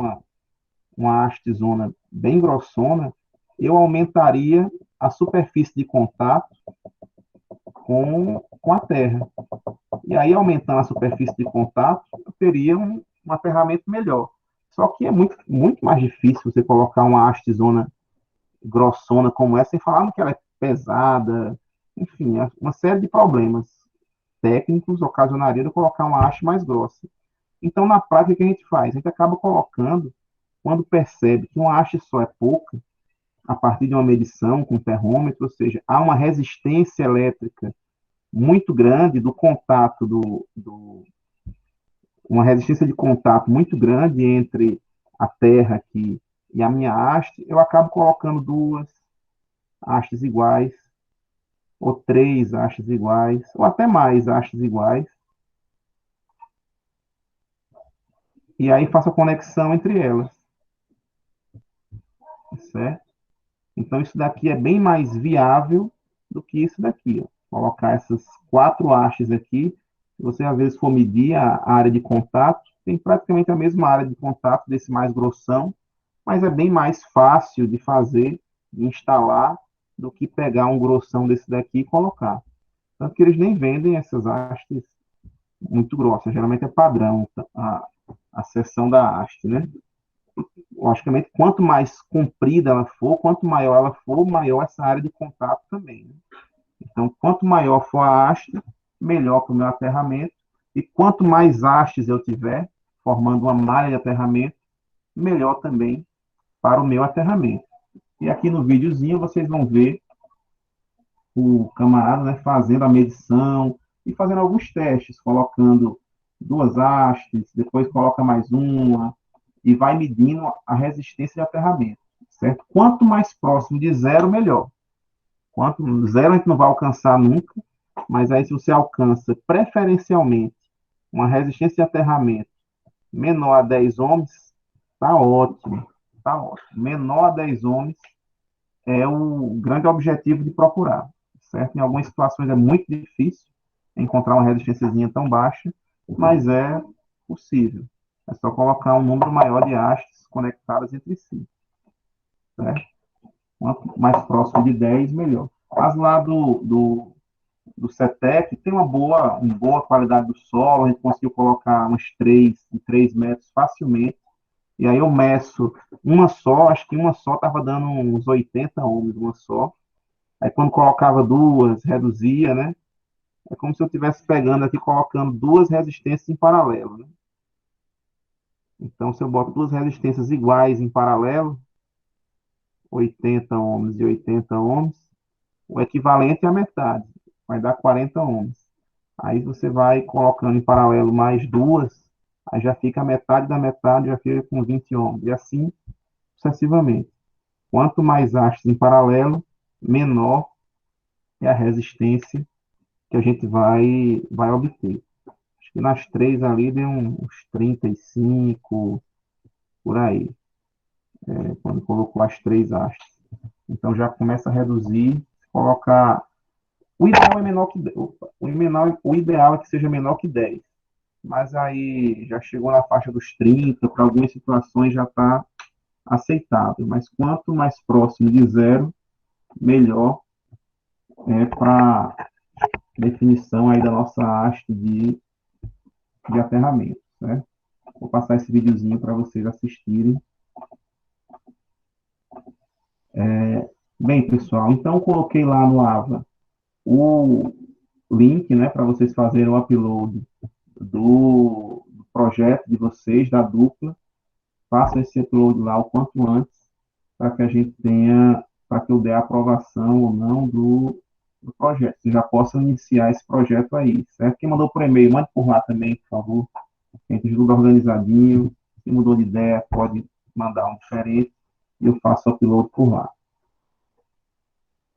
uma hastezona bem grossona, eu aumentaria a superfície de contato com a terra. E aí, aumentando a superfície de contato, eu teria um aterramento melhor. Só que é muito mais difícil você colocar uma hastezona grossona como essa, sem falar que ela é pesada, enfim, uma série de problemas técnicos ocasionaria de eu colocar uma haste mais grossa. Então, na prática, o que a gente faz? A gente acaba colocando, quando percebe que uma haste só é pouca, a partir de uma medição com termômetro, ou seja, há uma resistência elétrica muito grande do contato uma resistência de contato muito grande entre a terra aqui e a minha haste, eu acabo colocando duas hastes iguais, ou três hastes iguais, ou até mais hastes iguais, e aí faço a conexão entre elas, certo? Então, isso daqui é bem mais viável do que isso daqui, ó. Colocar essas quatro hastes aqui, se você às vezes for medir a área de contato, tem praticamente a mesma área de contato desse mais grossão, mas é bem mais fácil de fazer, de instalar, do que pegar um grossão desse daqui e colocar. Tanto que eles nem vendem essas hastes muito grossas, geralmente é padrão a seção da haste, né? Logicamente, quanto mais comprida ela for, quanto maior ela for, maior essa área de contato também, né? Então, quanto maior for a haste, melhor para o meu aterramento, e quanto mais hastes eu tiver, formando uma malha de aterramento, melhor também para o meu aterramento. E aqui no videozinho vocês vão ver o camarada, né, fazendo a medição e fazendo alguns testes, colocando duas hastes, depois coloca mais uma, e vai medindo a resistência de aterramento, certo? Quanto mais próximo de zero, melhor. Zero a gente não vai alcançar nunca, mas aí se você alcança preferencialmente uma resistência de aterramento menor a 10 ohms, tá ótimo, tá ótimo. Menor a 10 ohms é o grande objetivo de procurar, certo? Em algumas situações é muito difícil encontrar uma resistênciazinha tão baixa, mas é possível. É só colocar um número maior de hastes conectadas entre si, certo? Quanto mais próximo de 10, melhor. Mas lá do CETEC tem uma boa qualidade do solo, a gente conseguiu colocar uns 3 metros facilmente, e aí eu meço uma só, acho que uma só estava dando uns 80 ohms, uma só. Aí quando colocava duas, reduzia, né? É como se eu estivesse pegando aqui, colocando duas resistências em paralelo, né? Então, se eu boto duas resistências iguais em paralelo, 80 ohms e 80 ohms, o equivalente é a metade, vai dar 40 ohms. Aí você vai colocando em paralelo mais duas, aí já fica a metade da metade, já fica com 20 ohms, e assim sucessivamente. Quanto mais hastes em paralelo, menor é a resistência que a gente vai obter. Acho que nas três ali deu uns 35, por aí, quando colocou as três hastes. Então já começa a reduzir, colocar. O ideal é menor que o ideal é que seja menor que 10. Mas aí já chegou na faixa dos 30, para algumas situações já está aceitável. Mas quanto mais próximo de zero, melhor para definição aí da nossa haste de aterramento, né? Vou passar esse videozinho para vocês assistirem. Bem, pessoal, então coloquei lá no AVA o link, né, para vocês fazerem o upload do projeto de vocês, da dupla. Façam esse upload lá o quanto antes, para que a gente tenha, para que eu dê a aprovação ou não do projeto. Vocês já possam iniciar esse projeto aí, certo? Quem mandou por e-mail, mande por lá também, por favor. A gente ajuda organizadinho. Se mudou de ideia, pode mandar um diferente e eu faço o upload por lá.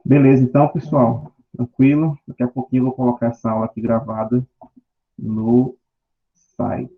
Beleza, então, pessoal. Tranquilo. Daqui a pouquinho eu vou colocar essa aula aqui gravada no site.